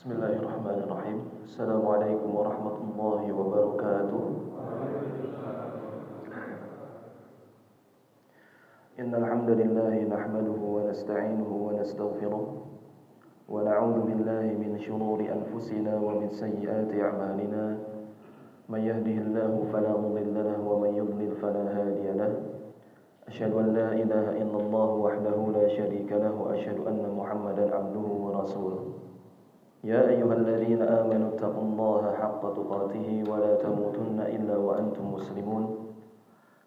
Bismillahirrahmanirrahim. Assalamualaikum warahmatullahi wabarakatuh. Innal hamdalillah nahmaduhu wa nasta'inuhu wa nastaghfiruh wa na'udzu billahi min shururi anfusina wa min sayyiati a'malina. May yahdihillahu fala mudilla lahu wa may yudlil fala hadiya lahu. Asyhadu an la ilaha illallah wahdahu la syarika lahu wa asyhadu anna Muhammadan 'abduhu wa rasuluh. يا أيها الذين آمنوا اتقوا الله حق تقاته ولا تموتن إلا وأنتم مسلمون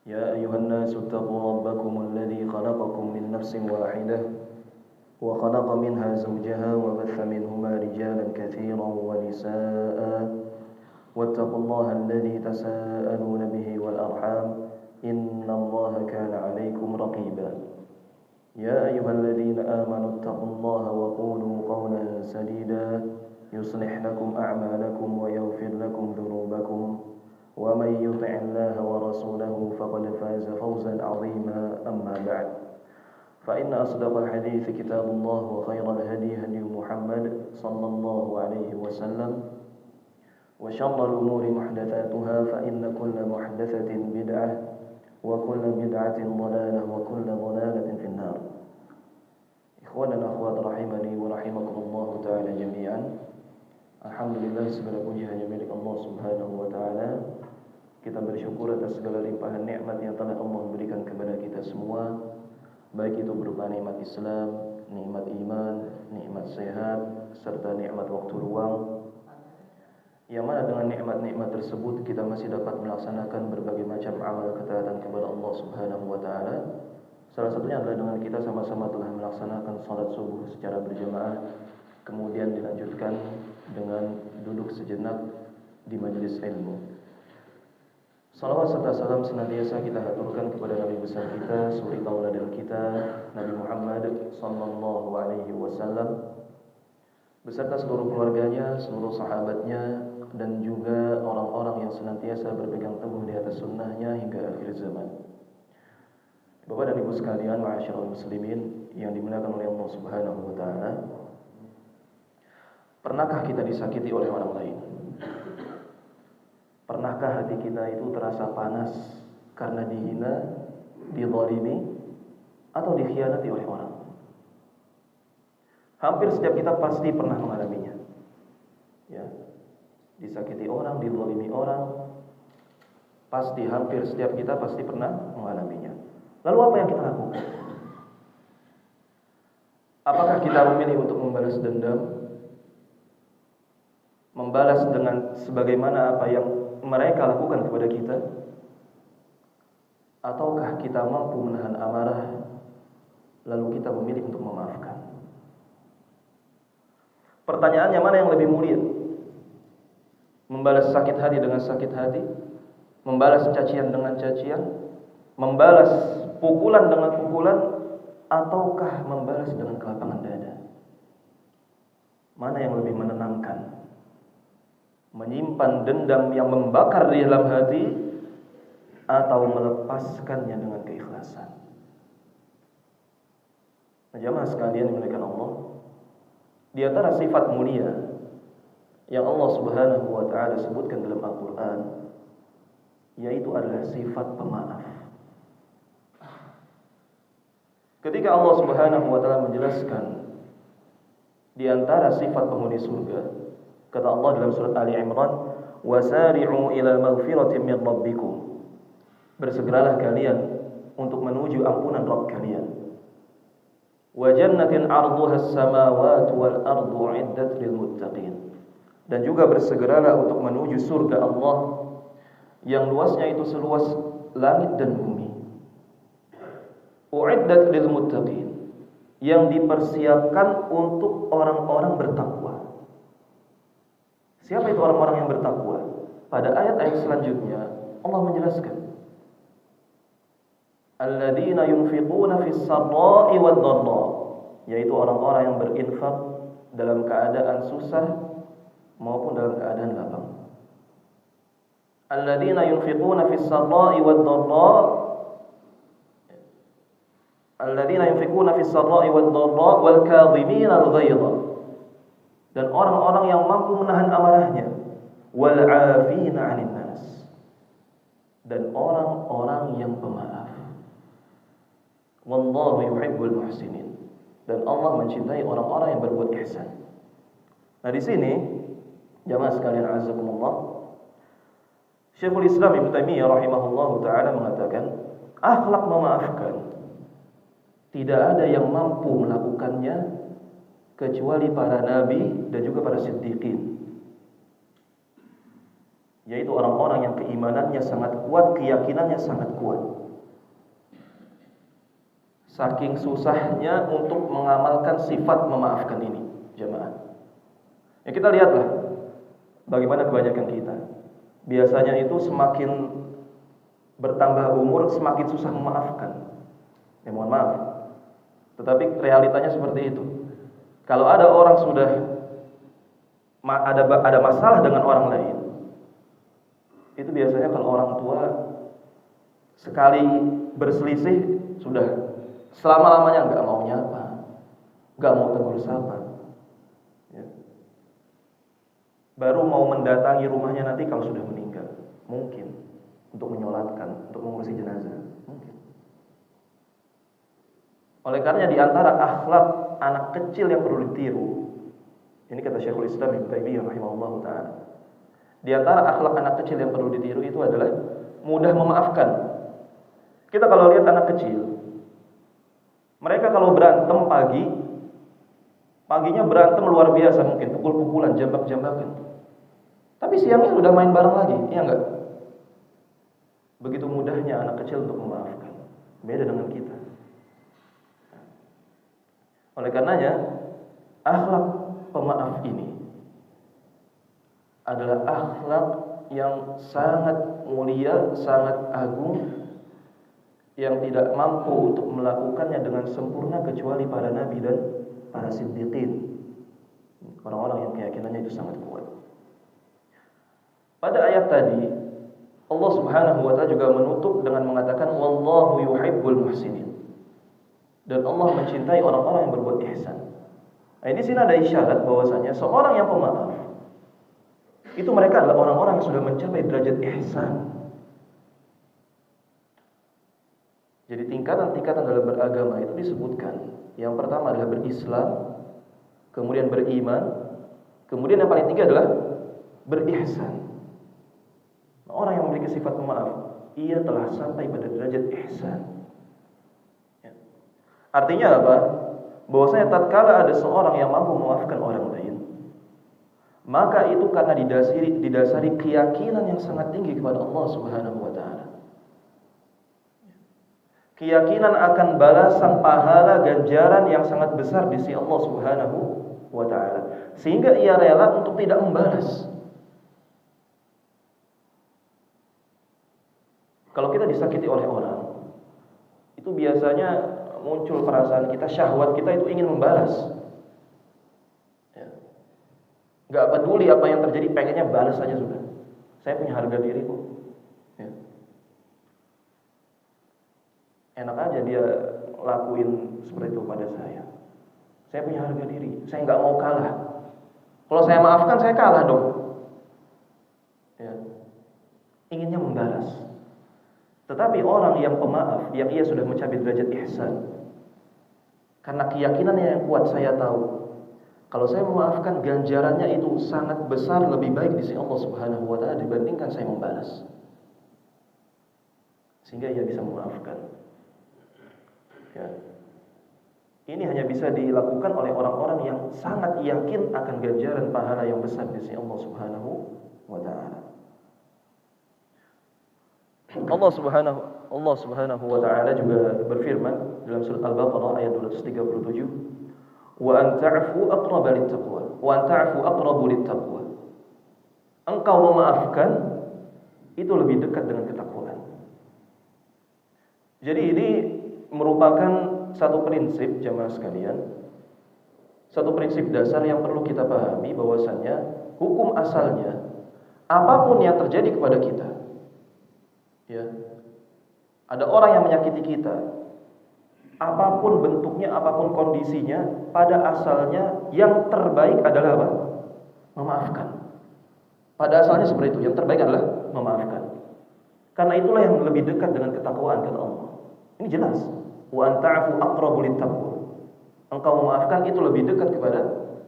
يا أيها الناس اتقوا ربكم الذي خلقكم من نفس واحدة وخلق منها زوجها وبث منهما رجالا كثيرا ونساء واتقوا الله الذي تساءلون به والأرحام إن الله كان عليكم رقيبا يا أيها الذين آمنوا اتقوا الله وقولوا قولا سديدا يصلح لكم أعمالكم ويغفر لكم ذنوبكم ومن يطع الله ورسوله فقد فاز فوزا عظيما أما بعد فإن أصدق الحديث كتاب الله وخير الهدي هدي محمد صلى الله عليه وسلم وشر الأمور محدثاتها فإن كل محدثة بدعة وكل بدعة ضلالة وكل ضلالة في النار. Ikhwan dan akhwat rahimani wa rahimakumullah ta'ala jami'an. Alhamdulillah, segala puji hanya milik Allah Subhanahu wa ta'ala. Kita bersyukur atas segala limpahan nikmat yang telah Allah berikan kepada kita semua, baik itu berupa nikmat Islam, nikmat iman, nikmat sehat, serta nikmat waktu luang. Yang mana dengan nikmat-nikmat tersebut kita masih dapat melaksanakan berbagai macam amal ketaatan kepada Allah Subhanahu wa ta'ala. Salah satunya adalah dengan kita sama-sama telah melaksanakan salat subuh secara berjamaah, kemudian dilanjutkan dengan duduk sejenak di majelis ilmu. Salawat serta salam senantiasa kita haturkan kepada Nabi besar kita, suri tauladan kita, Nabi Muhammad sallallahu alaihi wasallam, beserta seluruh keluarganya, seluruh sahabatnya, dan juga orang-orang yang senantiasa berpegang teguh di atas sunnahnya hingga akhir zaman. Bapak dan Ibu sekalian, ma'asyiral muslimin yang dimuliakan oleh Allah Subhanahu wa ta'ala, pernahkah kita disakiti oleh orang lain? Pernahkah hati kita itu terasa panas karena dihina, dizalimi, atau dikhianati oleh orang? Hampir setiap kita pasti pernah mengalaminya. Ya. Disakiti orang, dizalimi orang, pasti hampir setiap kita pasti pernah mengalaminya. Lalu apa yang kita lakukan? Apakah kita memilih untuk membalas dendam? Membalas dengan sebagaimana apa yang mereka lakukan kepada kita? Ataukah kita mampu menahan amarah, lalu kita memilih untuk memaafkan? Pertanyaannya, mana yang lebih mulia? Membalas sakit hati dengan sakit hati, membalas cacian dengan cacian, membalas pukulan dengan pukulan, ataukah membalas dengan kelapangan dada? Mana yang lebih menenangkan? Menyimpan dendam yang membakar di dalam hati, atau melepaskannya dengan keikhlasan? Jamaah sekalian dimuliakan Allah, di antara sifat mulia yang Allah Subhanahu wa ta'ala sebutkan dalam Al-Quran, yaitu adalah sifat pemaaf. Ketika Allah Subhanahu wa ta'ala menjelaskan di antara sifat penghuni surga, kata Allah dalam surat Ali Imran, "Wasari'u ila maghfiratin min rabbikum." Bersegeralah kalian untuk menuju ampunan Rabb kalian. "Wa jannatin 'arduha as-samawati wal ardu 'iddat lil muttaqin." Dan juga bersegeralah untuk menuju surga Allah yang luasnya itu seluas langit dan bumi. U'iddat lil muttaqin, yang dipersiapkan untuk orang-orang bertakwa. Siapa itu orang-orang yang bertakwa? Pada ayat-ayat selanjutnya Allah menjelaskan, alladzina yunfiquna fis sarra'i wad dharra, yaitu orang-orang yang berinfak dalam keadaan susah maupun dalam keadaan lapang. Alladzina yunfiquna fis sarra'i wad dharra, alladzina yunfiquna fis sarra'i wad dharra wal kadhimina al ghaidha, dan orang-orang yang mampu menahan amarahnya, wal 'afina 'anil nas, dan orang-orang yang pemaaf. Wallahu yuhibbul muhsinin, dan Allah mencintai orang-orang yang berbuat ihsan. Nah, di sini jamaah sekalian azakumullah, Syekhul Islam Ibnu Taimiyah rahimahullahu taala mengatakan, akhlak memaafkan tidak ada yang mampu melakukannya kecuali para nabi dan juga para siddiqin, yaitu orang-orang yang keimanannya sangat kuat, keyakinannya sangat kuat. Saking susahnya untuk mengamalkan sifat memaafkan ini, jemaah. Ya, kita lihatlah bagaimana kebanyakan kita. Biasanya itu semakin bertambah umur semakin susah memaafkan. Ya, mohon maaf. Tetapi realitanya seperti itu. Kalau ada orang sudah ada masalah dengan orang lain, itu biasanya kalau orang tua sekali berselisih sudah selama-lamanya nggak mau nyapa, nggak mau tegur sapa. Ya. Baru mau mendatangi rumahnya nanti kalau sudah meninggal, mungkin untuk menyolatkan, untuk mengurusi jenazah, mungkin. Oleh karenanya di antara akhlak anak kecil yang perlu ditiru, ini kata Syekhul Islam Ibnu Taimiyah rahimahullah taala, di antara akhlak anak kecil yang perlu ditiru itu adalah mudah memaafkan. Kita kalau lihat anak kecil, mereka kalau berantem paginya berantem luar biasa, mungkin pukul-pukulan, jambak-jambakan. Tapi siangnya sudah main bareng lagi, iya enggak? Begitu mudahnya anak kecil untuk memaafkan. Beda dengan kita. Oleh karenanya, akhlak pemaaf ini adalah akhlak yang sangat mulia, sangat agung, yang tidak mampu untuk melakukannya dengan sempurna kecuali para nabi dan para siddiqin, orang-orang yang keyakinannya itu sangat kuat. Pada ayat tadi Allah Subhanahu wa taala juga menutup dengan mengatakan wallahu yuhibbul muhsinin, dan Allah mencintai orang-orang yang berbuat ihsan. Nah, di sini ada isyarat bahwasanya seorang yang pemaaf itu mereka adalah orang-orang yang sudah mencapai derajat ihsan. Jadi tingkatan-tingkatan dalam beragama itu disebutkan. Yang pertama adalah berislam, kemudian beriman, kemudian yang paling tinggi adalah berihsan. Nah, orang yang memiliki sifat pemaaf, ia telah sampai pada derajat ihsan. Ya. Artinya apa? Bahwasanya tatkala ada seorang yang mampu memaafkan orang lain, maka itu karena didasari keyakinan yang sangat tinggi kepada Allah Subhanahu wa taala. Keyakinan akan balasan pahala ganjaran yang sangat besar di sisi Allah Subhanahu wa taala, sehingga ia rela untuk tidak membalas. Kalau kita disakiti oleh orang, itu biasanya muncul perasaan kita, syahwat kita itu ingin membalas. Ya. Gak peduli apa yang terjadi, pengennya balas saja sudah. Saya punya harga diri kok. Ya. Enak aja dia lakuin seperti itu pada saya. Saya punya harga diri, saya nggak mau kalah. Kalau saya maafkan, saya kalah dong. Ya. Inginnya membalas. Tetapi orang yang pemaaf, yang ia sudah mencapai derajat ihsan, karena keyakinannya yang kuat, saya tahu kalau saya memaafkan, ganjarannya itu sangat besar, lebih baik di sisi Allah Subhanahu wa taala dibandingkan saya membalas. Sehingga ia bisa memaafkan. Ya. Ini hanya bisa dilakukan oleh orang-orang yang sangat yakin akan ganjaran pahala yang besar di sisi Allah Subhanahu wa taala. Allah Subhanahu wa taala juga berfirman dalam surat Al-Baqarah ayat 237, "Wa an ta'fu aqrabu lit-taqwa, wa an ta'fu aqrabu lit-taqwa." Engkau memaafkan itu lebih dekat dengan ketakwaan. Jadi ini merupakan satu prinsip jamaah sekalian, satu prinsip dasar yang perlu kita pahami, bahwasannya hukum asalnya apapun yang terjadi kepada kita, ya, ada orang yang menyakiti kita, apapun bentuknya, apapun kondisinya, pada asalnya yang terbaik adalah apa? memaafkan. Pada asalnya seperti itu. Yang terbaik adalah memaafkan. Karena itulah yang lebih dekat dengan ketakwaan kata Allah. Ini jelas. Wa anta'fu aqrabu littaqwa. Engkau memaafkan itu lebih dekat kepada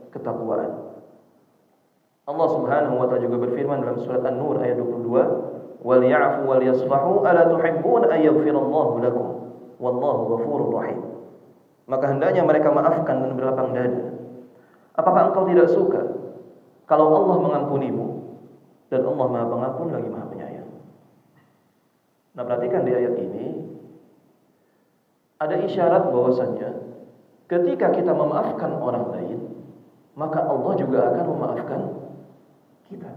ketakwaan. Allah Subhanahu wa taala juga berfirman dalam surat An-Nur ayat 22, "Wal ya'fu wal yasfahu ala tuhibbuna an yaghfirallahu lakum wallahu ghafurur rahim." Maka hendaknya mereka maafkan dan berlapang dada. Apakah engkau tidak suka kalau Allah mengampunimu? Dan Allah Maha Pengampun lagi Maha Penyayang. Nah, perhatikan di ayat ini ada isyarat bahwasannya ketika kita memaafkan orang lain, maka Allah juga akan memaafkan kita.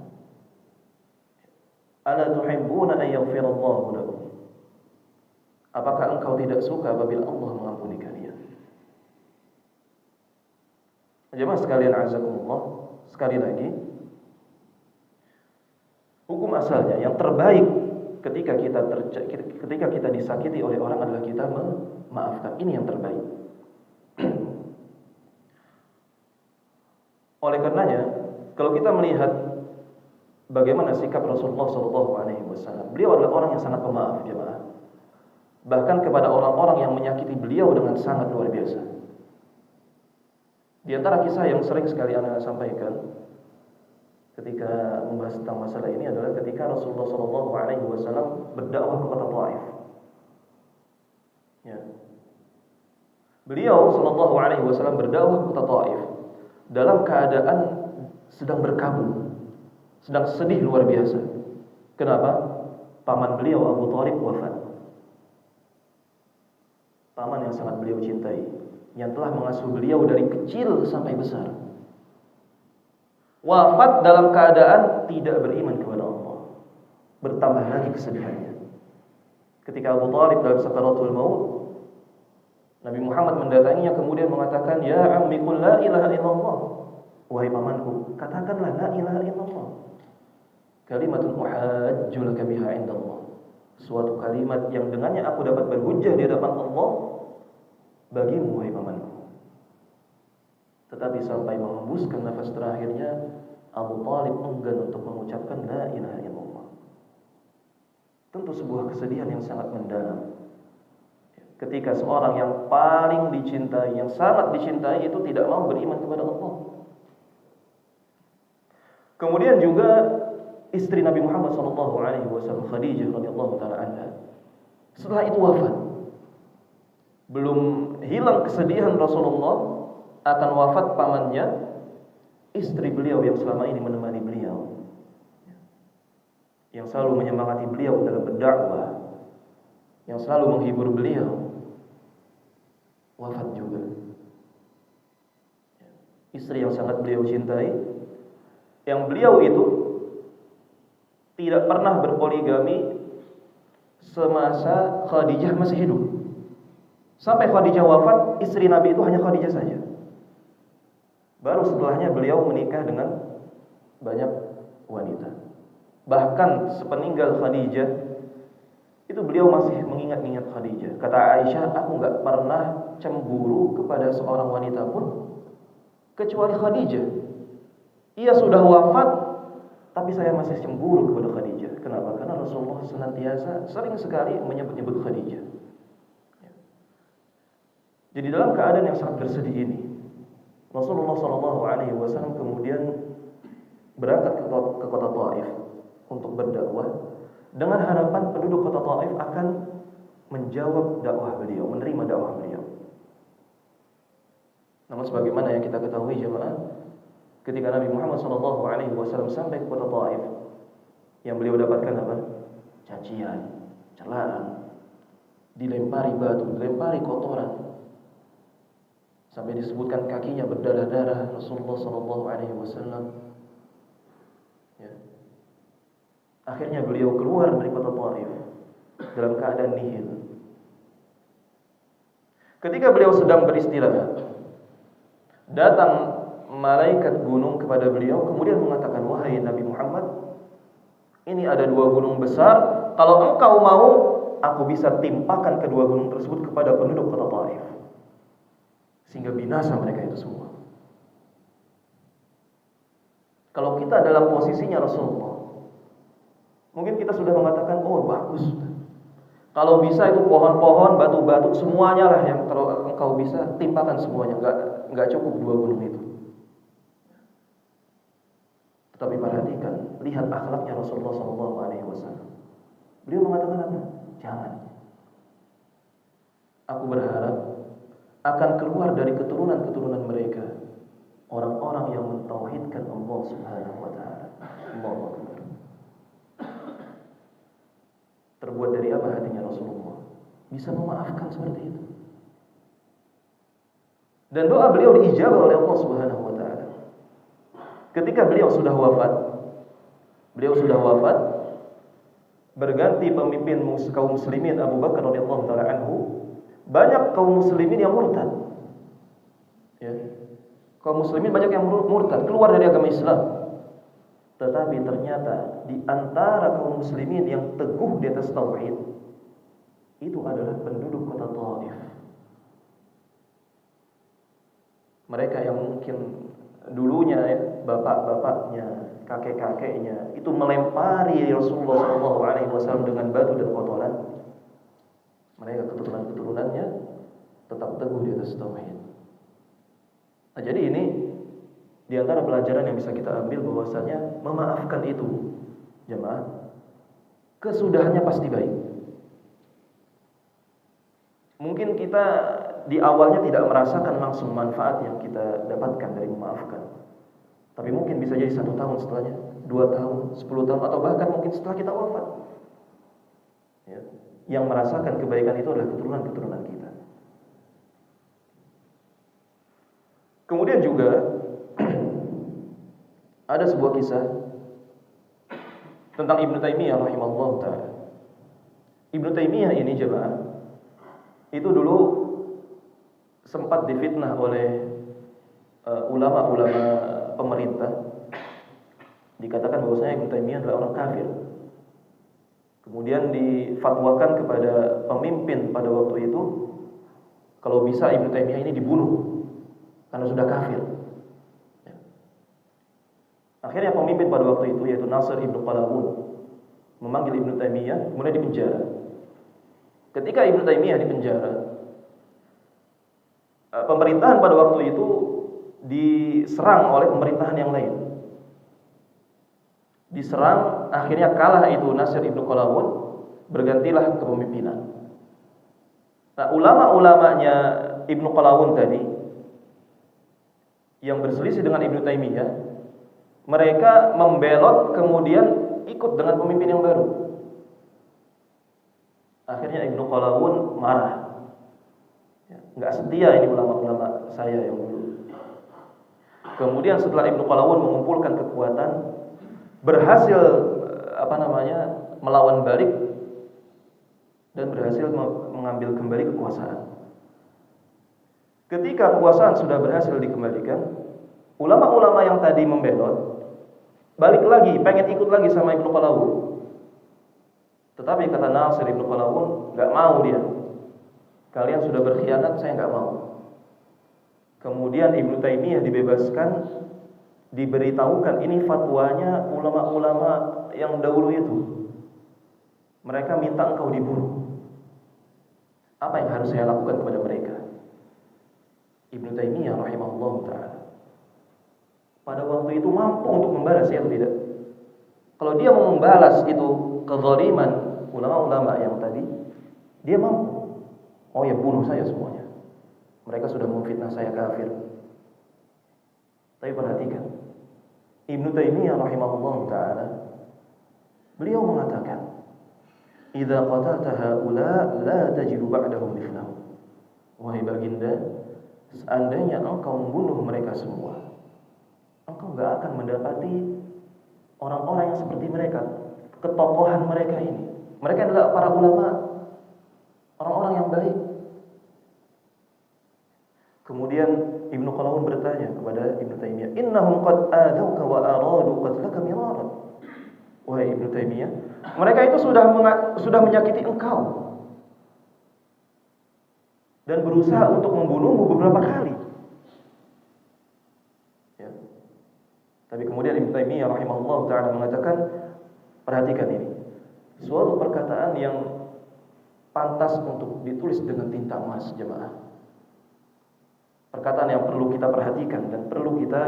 Ala tuhibbuna an yaghfirallahu lakum. Apakah engkau tidak suka apabila Allah mengampuni kalian? Jemaah sekalian azakumullah, sekali lagi hukum asalnya yang terbaik ketika kita disakiti oleh orang adalah kita memaafkan. Ini yang terbaik. Oleh karenanya, kalau kita melihat bagaimana sikap Rasulullah SAW, beliau adalah orang yang sangat pemaaf, jemaah. Bahkan kepada orang-orang yang menyakiti beliau dengan sangat luar biasa. Di antara kisah yang sering sekali Anda sampaikan ketika membahas tentang masalah ini adalah ketika Rasulullah SAW berdakwah ke kota Taif. Ya. Beliau SAW berdakwah ke kota Taif dalam keadaan sedang berkabung, sedang sedih luar biasa. Kenapa? Paman beliau Abu Thalib wafat. Paman yang sangat beliau cintai, yang telah mengasuh beliau dari kecil sampai besar, wafat dalam keadaan tidak beriman kepada Allah. Bertambah lagi kesedihannya. Ketika Abu Thalib dalam sakaratul maut, Nabi Muhammad mendatanginya kemudian mengatakan, "Ya ammi qul la ilaha illallah." Wahai pamanku, katakanlah la ilaha illallah. Kalimatun uhajju laka biha indallah. Suatu kalimat yang dengannya aku dapat berhujjah di hadapan Allah bagimu, wahai pamanku. Tetapi sampai menghembuskan nafas terakhirnya, Abu Thalib enggan untuk mengucapkan la ilaha illallah. Tentu sebuah kesedihan yang sangat mendalam. Ketika seorang yang paling dicintai, yang sangat dicintai itu tidak mau beriman kepada Allah. Kemudian juga istri Nabi Muhammad SAW, Khadijah radhiyallahu taala anha, setelah itu wafat. Belum hilang kesedihan Rasulullah akan wafat pamannya, istri beliau yang selama ini menemani beliau, yang selalu menyemangati beliau dalam berdakwah, yang selalu menghibur beliau, wafat juga. Istri yang sangat beliau cintai, yang beliau itu tidak pernah berpoligami semasa Khadijah masih hidup. Sampai Khadijah wafat, istri Nabi itu hanya Khadijah saja. Baru setelahnya beliau menikah dengan banyak wanita. Bahkan sepeninggal Khadijah, itu beliau masih mengingat-ingat Khadijah. Kata Aisyah, aku gak pernah cemburu kepada seorang wanita pun kecuali Khadijah. Ia sudah wafat, tapi saya masih cemburu kepada Khadijah. Kenapa? Karena Rasulullah senantiasa sering sekali menyebut-nyebut Khadijah. Jadi dalam keadaan yang sangat bersedih ini, Rasulullah SAW kemudian berangkat ke kota Taif untuk berdakwah dengan harapan penduduk kota Taif akan menjawab dakwah beliau, menerima dakwah beliau. Namun sebagaimana yang kita ketahui jemaah, ketika Nabi Muhammad SAW sampai ke kota Taif, yang beliau dapatkan apa? Cacian, celaan, dilempari batu, dilempari kotoran, sampai disebutkan kakinya berdarah-darah Rasulullah SAW. Ya. Akhirnya beliau keluar dari kota Taif dalam keadaan nihil. Ketika beliau sedang beristirahat, datang malaikat gunung kepada beliau kemudian mengatakan, wahai Nabi Muhammad, ini ada dua gunung besar, kalau engkau mau, aku bisa timpakan kedua gunung tersebut kepada penduduk kota Taif, sehingga binasa mereka itu semua. Kalau kita dalam posisinya Rasulullah, mungkin kita sudah mengatakan, oh bagus. Kalau bisa itu pohon-pohon, batu-batu, semuanya lah yang kalau engkau bisa timpakan semuanya. Enggak cukup 2 gunung itu. Tetapi perhatikan, lihat akhlaknya Rasulullah SAW. Beliau mengatakan apa? Jangan. Aku berharap akan keluar dari keturunan-keturunan mereka orang-orang yang mentauhidkan Allah Subhanahu wa taala. Allahu Akbar. Terbuat dari apa hatinya Rasulullah? Bisa memaafkan seperti itu. Dan doa beliau diijabah oleh Allah Subhanahu wa taala. Ketika beliau sudah wafat, berganti pemimpin kaum muslimin Abu Bakar radhiyallahu taala anhu, banyak kaum muslimin yang murtad. Ya. Kaum muslimin banyak yang murtad, keluar dari agama Islam. Tetapi ternyata di antara kaum muslimin yang teguh di atas tauhid itu adalah penduduk kota Thaif. Mereka yang mungkin dulunya ya, bapak-bapaknya, kakek-kakeknya itu melempari Rasulullah SAW dengan batu dan kotoran. Mereka keturunan-keturunannya tetap teguh di atas tauhid. Nah, jadi ini di antara pelajaran yang bisa kita ambil bahwasanya memaafkan itu, jemaah, kesudahannya pasti baik. Mungkin kita di awalnya tidak merasakan langsung manfaat yang kita dapatkan dari memaafkan. Tapi mungkin bisa jadi 1 tahun setelahnya, 2 tahun, 10 tahun, atau bahkan mungkin setelah kita wafat. Ya. Yang merasakan kebaikan itu adalah keturunan-keturunan kita. Kemudian juga ada sebuah kisah tentang Ibnu Taimiyah rahimahullah ta'ala. Ibnu Taimiyah ini jemaah itu dulu sempat difitnah oleh ulama-ulama pemerintah. Dikatakan bahwasanya Ibnu Taimiyah adalah orang kafir. Kemudian difatwakan kepada pemimpin pada waktu itu, kalau bisa Ibnu Taimiyah ini dibunuh karena sudah kafir. Akhirnya pemimpin pada waktu itu yaitu Nasr ibn Qalawun memanggil Ibnu Taimiyah, kemudian dipenjara. Ketika Ibnu Taimiyah dipenjara, pemerintahan pada waktu itu diserang oleh pemerintahan yang lain. Diserang, akhirnya kalah itu Nasr ibn Qalawun, bergantilah kepemimpinan. Nah, ulama-ulamanya Ibnu Qalawun tadi yang berselisih dengan Ibnu Taimiyah, mereka membelot kemudian ikut dengan pemimpin yang baru. Akhirnya Ibnu Qalawun marah. Enggak setia ini ulama-ulama saya yang dulu. Kemudian setelah Ibnu Qalawun mengumpulkan kekuatan, berhasil melawan balik dan berhasil mengambil kembali kekuasaan. Ketika kekuasaan sudah berhasil dikembalikan, ulama-ulama yang tadi membelot balik lagi, pengen ikut lagi sama Ibnu Qalawun. Tetapi kata Nasr ibn Qalawun, enggak mau dia. Kalian sudah berkhianat, saya enggak mau. Kemudian Ibnu Taimiyah dibebaskan, diberitahukan ini fatwanya ulama-ulama yang dahulu itu. Mereka minta engkau dibunuh. Apa yang harus saya lakukan kepada mereka? Ibnu Taimiyah rahimahullah ta'ala pada waktu itu mampu untuk membalas, ya atau tidak? Kalau dia mau membalas itu kezaliman ulama-ulama yang tadi, dia mampu. Oh ya, bunuh saya semuanya. Mereka sudah memfitnah saya kafir. Tapi perhatikan, Ibnu Taimiyah rahimahullah ta'ala, beliau mengatakan, "Idza qatalta haula la tajidu ba'dahum mithlahum." Wahai baginda, seandainya engkau membunuh mereka semua, engkau enggak akan mendapati orang-orang yang seperti mereka, ketokohan mereka ini. Mereka adalah para ulama, orang-orang yang baik. Kemudian Ibnu Qalawun bertanya kepada Ibnu Taimiyah, "Innahum qad adauka wa aradu qatlaka miraran." Wahai Ibnu Taimiyah, mereka itu sudah menyakiti engkau dan berusaha untuk membunuhmu beberapa kali. Ya. Tapi kemudian Ibnu Taimiyah rahimahullah taala mengatakan, perhatikan ini, suatu perkataan yang pantas untuk ditulis dengan tinta emas, jemaah. Perkataan yang perlu kita perhatikan dan perlu kita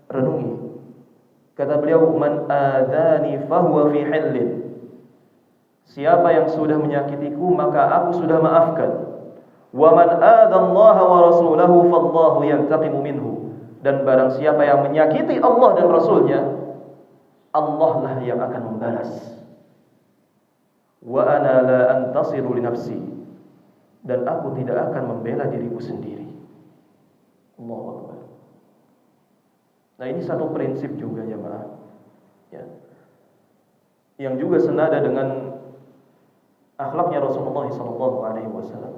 renungi. Kata beliau, man adani fahuwa fi hillin. Siapa yang sudah menyakitiku maka aku sudah maafkan. Wa man adallaha wa rasulahu fallahu yantaqimu minhu. Dan barang siapa yang menyakiti Allah dan Rasulnya, Allah lah yang akan membalas. Wa ana la antasiru li nafsi. Dan aku tidak akan membela diriku sendiri. Allahu Akbar. Nah, ini satu prinsip juga jemaah, ya, yang juga senada dengan akhlaknya Rasulullah SAW.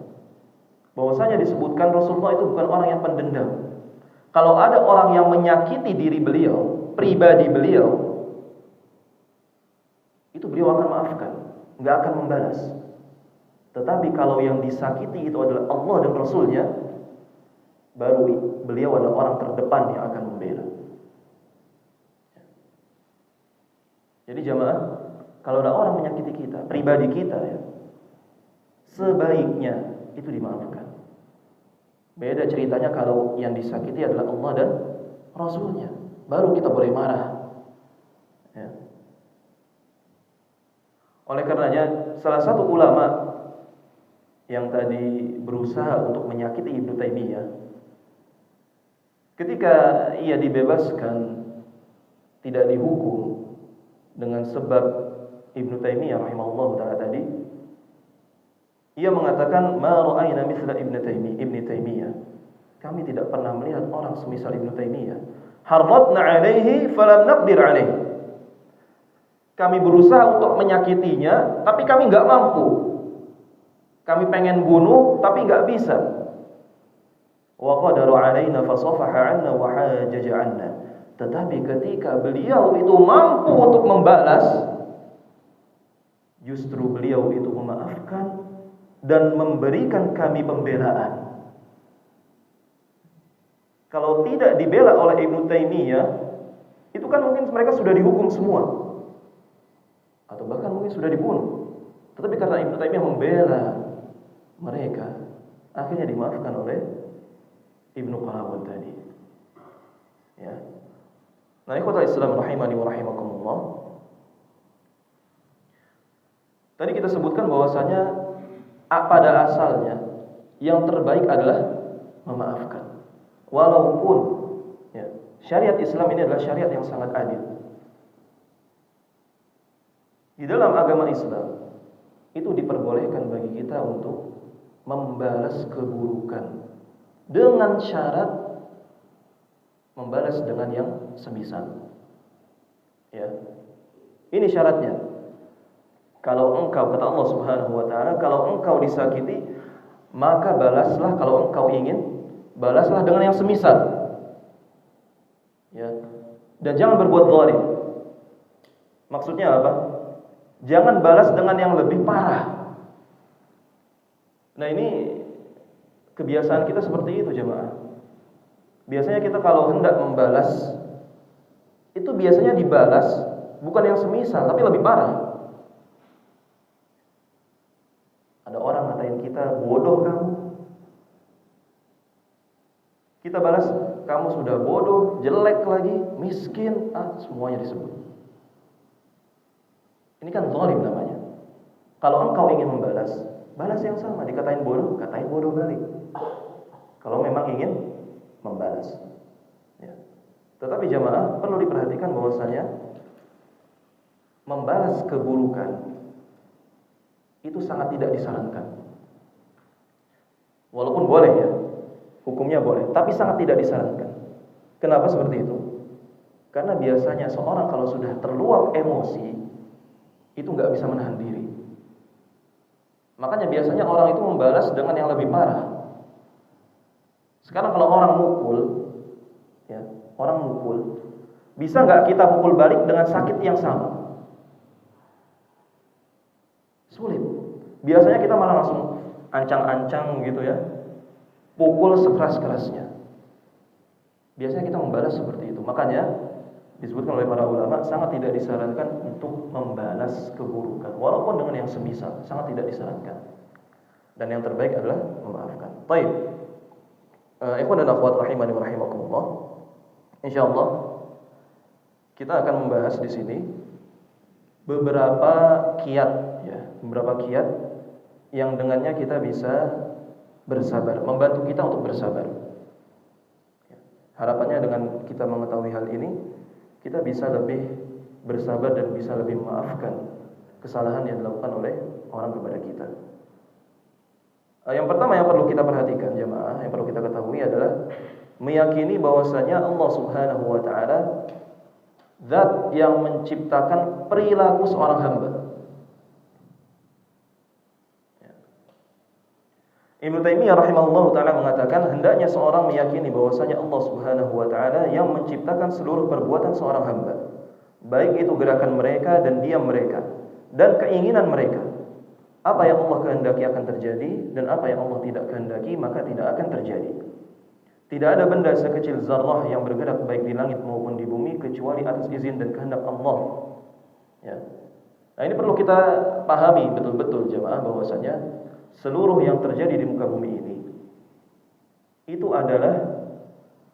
Bahwasanya disebutkan Rasulullah itu bukan orang yang pendendam. Kalau ada orang yang menyakiti diri beliau, pribadi beliau, itu beliau akan maafkan, nggak akan membalas. Tetapi kalau yang disakiti itu adalah Allah dan Rasulnya, baru beliau adalah orang terdepan yang akan membela. Jadi jamaah, kalau ada orang menyakiti kita, pribadi kita ya, sebaiknya itu dimaafkan. Beda ceritanya kalau yang disakiti adalah Allah dan Rasulnya, baru kita boleh marah. Ya. Oleh karenanya, salah satu ulama yang tadi berusaha untuk menyakiti Ibnu Taimiyah, ketika ia dibebaskan, tidak dihukum dengan sebab Ibnu Taimiyah rahimahullah ta'ala tadi, ia mengatakan, ma ra'ayna mithla Ibnu Taimiyah. Kami tidak pernah melihat orang semisal Ibnu Taimiyah. Harratna 'alaihi falam naqdir 'alaihi. Kami berusaha untuk menyakitinya, tapi kami enggak mampu. Kami pengen bunuh, tapi enggak bisa. Wa qadaru 'alaina fasafaha 'anna wa hajaja 'anna. Tetapi ketika beliau itu mampu untuk membalas, justru beliau itu memaafkan dan memberikan kami pembelaan. Kalau tidak dibela oleh Ibnu Taimiyah, itu kan mungkin mereka sudah dihukum semua, atau bahkan mungkin sudah dibunuh. Tetapi karena Ibnu Taimiyah membela mereka, akhirnya dimaafkan oleh Ibnu Qarawat tadi. Ya. Nah, ikhwatal Islam rahimani wa rahimakumullah. Tadi kita sebutkan bahwasanya pada asalnya yang terbaik adalah memaafkan. Walaupun ya, syariat Islam ini adalah syariat yang sangat adil. Di dalam agama Islam itu diperbolehkan bagi kita untuk membalas keburukan dengan syarat membalas dengan yang semisal. Ya. Ini syaratnya. Kalau engkau, kata Allah Subhanahu wa taala, kalau engkau disakiti, maka balaslah, kalau engkau ingin, balaslah dengan yang semisal. Ya. Dan jangan berbuat zalim. Maksudnya apa? Jangan balas dengan yang lebih parah. Nah, ini kebiasaan kita seperti itu, jemaah. Biasanya kita kalau hendak membalas, itu biasanya dibalas bukan yang semisal, tapi lebih parah. Ada orang ngatain kita, bodoh kamu. Kita balas, kamu sudah bodoh, jelek lagi, miskin, semuanya disebut. Ini kan zalim namanya. Kalau engkau ingin membalas, balas yang sama. Dikatain bodoh, katain bodoh balik. Kalau memang ingin membalas. Ya. Tetapi jamaah perlu diperhatikan bahwasanya membalas keburukan itu sangat tidak disarankan. Walaupun boleh ya, hukumnya boleh, tapi sangat tidak disarankan. Kenapa seperti itu? Karena biasanya seorang kalau sudah terluap emosi, itu nggak bisa menahan diri. Makanya biasanya orang itu membalas dengan yang lebih parah. Sekarang kalau orang mukul, ya, orang mukul, bisa nggak kita pukul balik dengan sakit yang sama? Sulit. Biasanya kita malah langsung ancang-ancang gitu ya, pukul sekeras-kerasnya. Biasanya kita membalas seperti itu. Makanya disebutkan oleh para ulama, sangat tidak disarankan untuk membalas keburukan walaupun dengan yang semisal, sangat tidak disarankan. Dan yang terbaik adalah memaafkan. Baik. Ikhwan dan akhwat rahimani wa rahimakumullah. Insyaallah kita akan membahas di sini beberapa kiat ya, beberapa kiat yang dengannya kita bisa bersabar, membantu kita untuk bersabar. Harapannya dengan kita mengetahui hal ini, kita bisa lebih bersabar dan bisa lebih memaafkan kesalahan yang dilakukan oleh orang kepada kita. Yang pertama yang perlu kita perhatikan jemaah, yang perlu kita ketahui adalah meyakini bahwasanya Allah Subhanahu wa taala zat yang menciptakan perilaku seorang hamba. Ibnu Taimiyah rahimahullahu taala mengatakan hendaknya seorang meyakini bahwasanya Allah Subhanahu wa taala yang menciptakan seluruh perbuatan seorang hamba, baik itu gerakan mereka dan diam mereka dan keinginan mereka. Apa yang Allah kehendaki akan terjadi dan apa yang Allah tidak kehendaki maka tidak akan terjadi. Tidak ada benda sekecil zarrah yang bergerak baik di langit maupun di bumi kecuali atas izin dan kehendak Allah. Ya. Nah, ini perlu kita pahami betul-betul jemaah bahwasanya seluruh yang terjadi di muka bumi ini itu adalah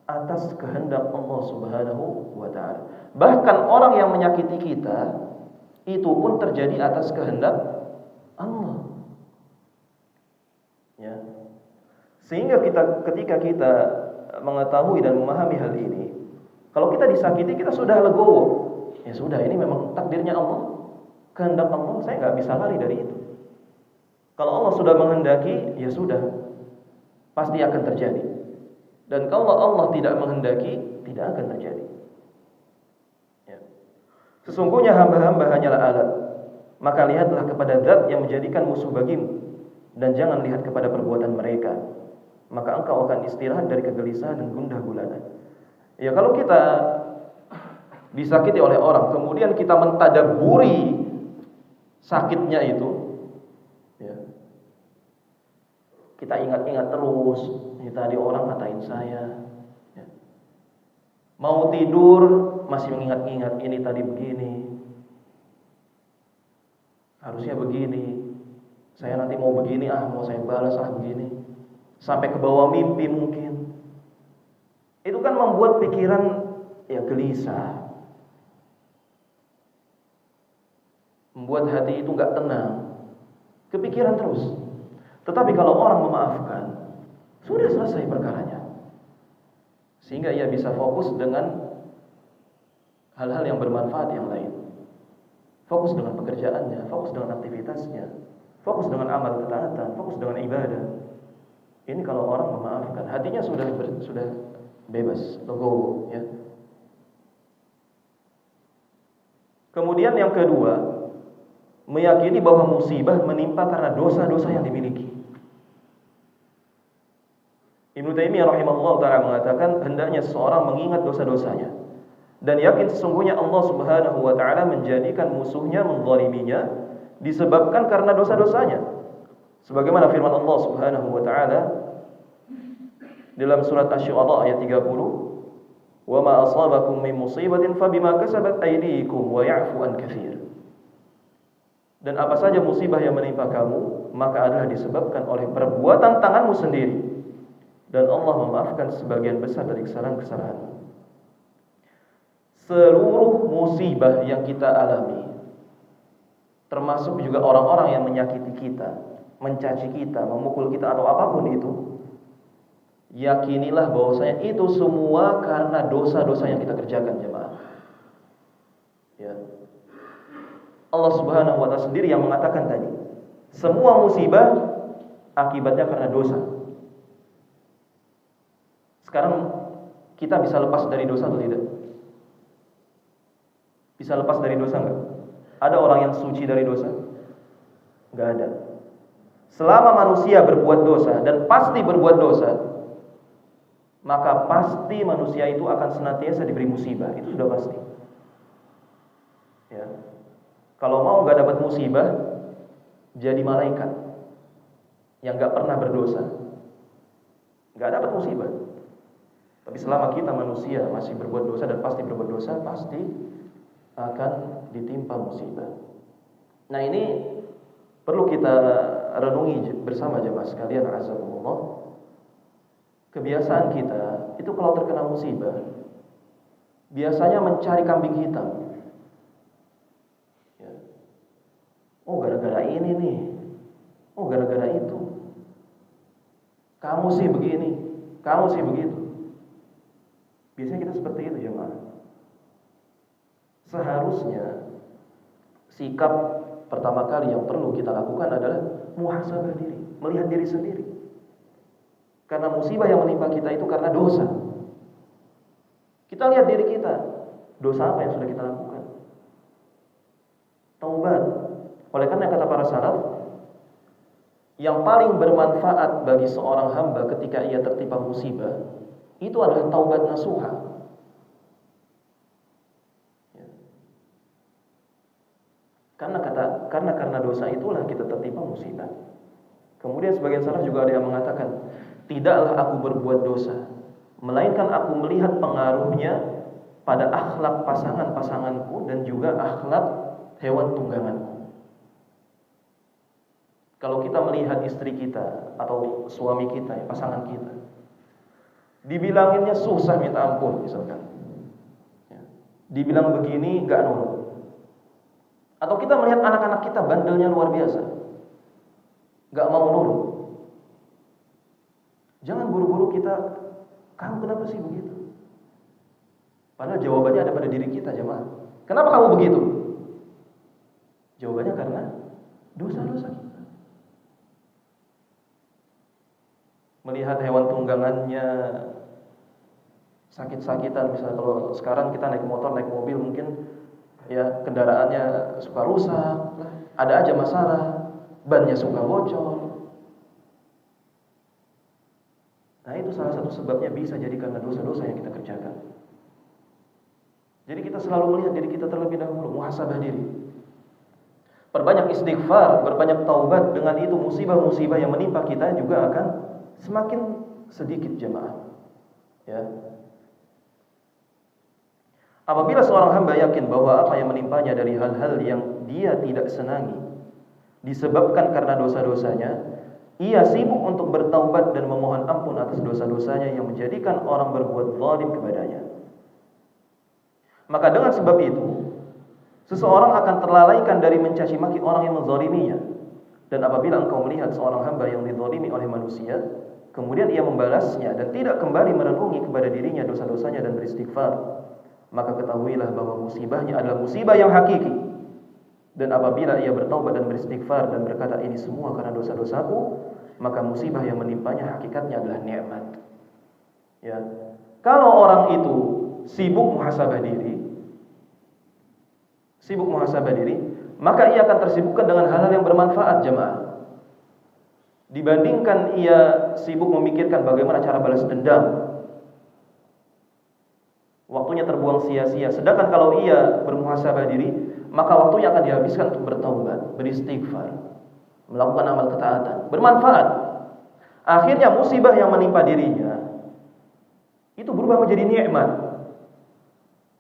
atas kehendak Allah Subhanahu wa taala. Bahkan orang yang menyakiti kita itu pun terjadi atas kehendak Allah. Ya. Sehingga ketika kita mengetahui dan memahami hal ini, kalau kita disakiti kita sudah legowo. Ya sudah, ini memang takdirnya Allah, kehendak Allah, saya nggak bisa lari dari itu. Kalau Allah sudah menghendaki, ya sudah, pasti akan terjadi. Dan kalau Allah tidak menghendaki, tidak akan terjadi. Ya. Sesungguhnya hamba-hamba hanyalah alat. Maka lihatlah kepada zat yang menjadikan musuh bagimu, dan jangan lihat kepada perbuatan mereka. Maka engkau akan istirahat dari kegelisahan dan gundah gulana. Ya, kalau kita disakiti oleh orang, kemudian kita mentadaburi sakitnya itu, ya, kita ingat-ingat terus, ini tadi orang ngatain saya, ya. Mau tidur masih mengingat-ingat ini tadi begini, harusnya begini, saya nanti mau begini, mau saya balas begini, sampai ke bawah mimpi mungkin. Itu kan membuat pikiran ya gelisah, membuat hati itu nggak tenang, kepikiran terus. Tetapi kalau orang memaafkan, sudah selesai perkaranya, sehingga ia bisa fokus dengan hal-hal yang bermanfaat yang lain. Fokus dengan pekerjaannya, fokus dengan aktivitasnya, fokus dengan amal ketaatan, fokus dengan ibadah. Ini kalau orang memaafkan, hatinya sudah bebas, legowo, ya. Kemudian yang kedua, meyakini bahwa musibah menimpa karena dosa-dosa yang dimiliki. Ibnu Taimiyah rahimahullah ta'ala mengatakan hendaknya seseorang mengingat dosa-dosanya dan yakin sesungguhnya Allah Subhanahu wa ta'ala menjadikan musuhnya menzaliminya disebabkan karena dosa-dosanya. Sebagaimana firman Allah Subhanahu wa ta'ala dalam surat Asy-Syu'ara ayat 30, "Wa ma asabakum min musibatin fabima kasabat aydikum wa ya'fu an katsir." Dan apa saja musibah yang menimpa kamu, maka adalah disebabkan oleh perbuatan tanganmu sendiri. Dan Allah memaafkan sebagian besar dari kesalahan-kesalahanmu. Seluruh musibah yang kita alami, termasuk juga orang-orang yang menyakiti kita, mencaci kita, memukul kita atau apapun itu, yakinilah bahwasanya itu semua karena dosa-dosa yang kita kerjakan, jemaah. Ya. Allah Subhanahu wa taala sendiri yang mengatakan tadi, semua musibah akibatnya karena dosa. Sekarang kita bisa lepas dari dosa atau tidak? Bisa lepas dari dosa enggak? Ada orang yang suci dari dosa? Enggak ada. Selama manusia berbuat dosa dan pasti berbuat dosa, maka pasti manusia itu akan senantiasa diberi musibah. Itu sudah pasti. Ya. Kalau mau enggak dapat musibah, jadi malaikat yang enggak pernah berdosa, enggak dapat musibah. Tapi selama kita manusia masih berbuat dosa dan pasti berbuat dosa, pasti akan ditimpa musibah. Nah, ini perlu kita renungi bersama jemaah sekalian, azakumullah. Kebiasaan kita itu kalau terkena musibah biasanya mencari kambing hitam. Ya. Oh, gara-gara ini nih. Oh, gara-gara itu. Kamu sih begini, kamu sih begitu. Biasanya kita seperti itu, jemaah. Seharusnya sikap pertama kali yang perlu kita lakukan adalah muhasabah diri, melihat diri sendiri. Karena musibah yang menimpa kita itu karena dosa. Kita lihat diri kita, dosa apa yang sudah kita lakukan? Taubat. Oleh karena kata para salaf, yang paling bermanfaat bagi seorang hamba ketika ia tertimpa musibah itu adalah taubat nasuha. Ya. Karena dosa itulah kita tertimpa musibah. Kemudian sebagian salaf juga ada yang mengatakan, tidaklah aku berbuat dosa, melainkan aku melihat pengaruhnya pada akhlak pasangan-pasanganku dan juga akhlak hewan tungganganku. Kalau kita melihat istri kita atau suami kita, pasangan kita, dibilanginnya susah minta ampun misalkan, ya. Dibilang begini gak nurut. Atau kita melihat anak-anak kita bandelnya luar biasa, gak mau nurut. Jangan buru-buru kita, kamu kenapa sih begitu? Padahal jawabannya ada pada diri kita, jemaah. Kenapa kamu begitu? Jawabannya karena dosa-dosa kita. Melihat hewan tunggangannya sakit-sakitan, misalnya kalau sekarang kita naik motor, naik mobil, mungkin ya kendaraannya suka rusak, ada aja masalah, bannya suka bocor. Nah, itu salah satu sebabnya bisa jadi karena dosa-dosa yang kita kerjakan. Jadi kita selalu melihat diri kita terlebih dahulu, muhasabah diri. Perbanyak istighfar, berbanyak taubat, dengan itu musibah-musibah yang menimpa kita juga akan semakin sedikit, jemaah. Ya. Apabila seorang hamba yakin bahwa apa yang menimpanya dari hal-hal yang dia tidak senangi disebabkan karena dosa-dosanya, ia sibuk untuk bertaubat dan memohon ampun atas dosa-dosanya yang menjadikan orang berbuat zalim kepadanya. Maka dengan sebab itu, seseorang akan terlalaikan dari mencaci maki orang yang menzaliminya. Dan apabila engkau melihat seorang hamba yang dizalimi oleh manusia, kemudian ia membalasnya dan tidak kembali merenungi kepada dirinya dosa-dosanya dan beristighfar, maka ketahuilah bahwa musibahnya adalah musibah yang hakiki. Dan apabila ia bertaubat dan beristighfar dan berkata ini semua karena dosa-dosaku, maka musibah yang menimpanya hakikatnya adalah nikmat. Ya. Kalau orang itu sibuk muhasabah diri, maka ia akan tersibukkan dengan hal-hal yang bermanfaat, jemaah. Dibandingkan ia sibuk memikirkan bagaimana cara balas dendam, waktunya terbuang sia-sia. Sedangkan kalau ia bermuhasabah diri, maka waktunya akan dihabiskan untuk bertaubat, beristighfar, melakukan amal ketaatan, bermanfaat. Akhirnya musibah yang menimpa dirinya itu berubah menjadi nikmat.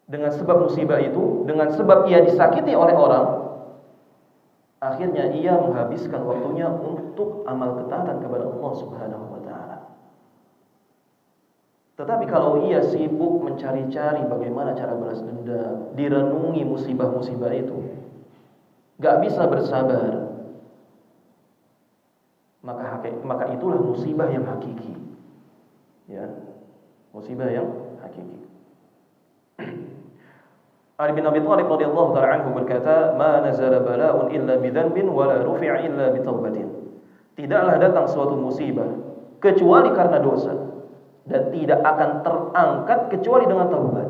Dengan sebab musibah itu, dengan sebab ia disakiti oleh orang, akhirnya ia menghabiskan waktunya untuk amal ketaatan kepada Allah Subhanahu wa taala. Tetapi kalau ia sibuk mencari-cari bagaimana cara balas dendam, direnungi musibah-musibah itu, gak bisa bersabar, maka itulah musibah yang hakiki. Ya, musibah yang hakiki. Ali bin Abi Thalib radhiyallahu ta'ala anhu berkata, "Ma nazala bala'un illa bidzanbin wa la rufi'a illa bitaubatin." Tidaklah datang suatu musibah kecuali karena dosa, dan tidak akan terangkat kecuali dengan taubat.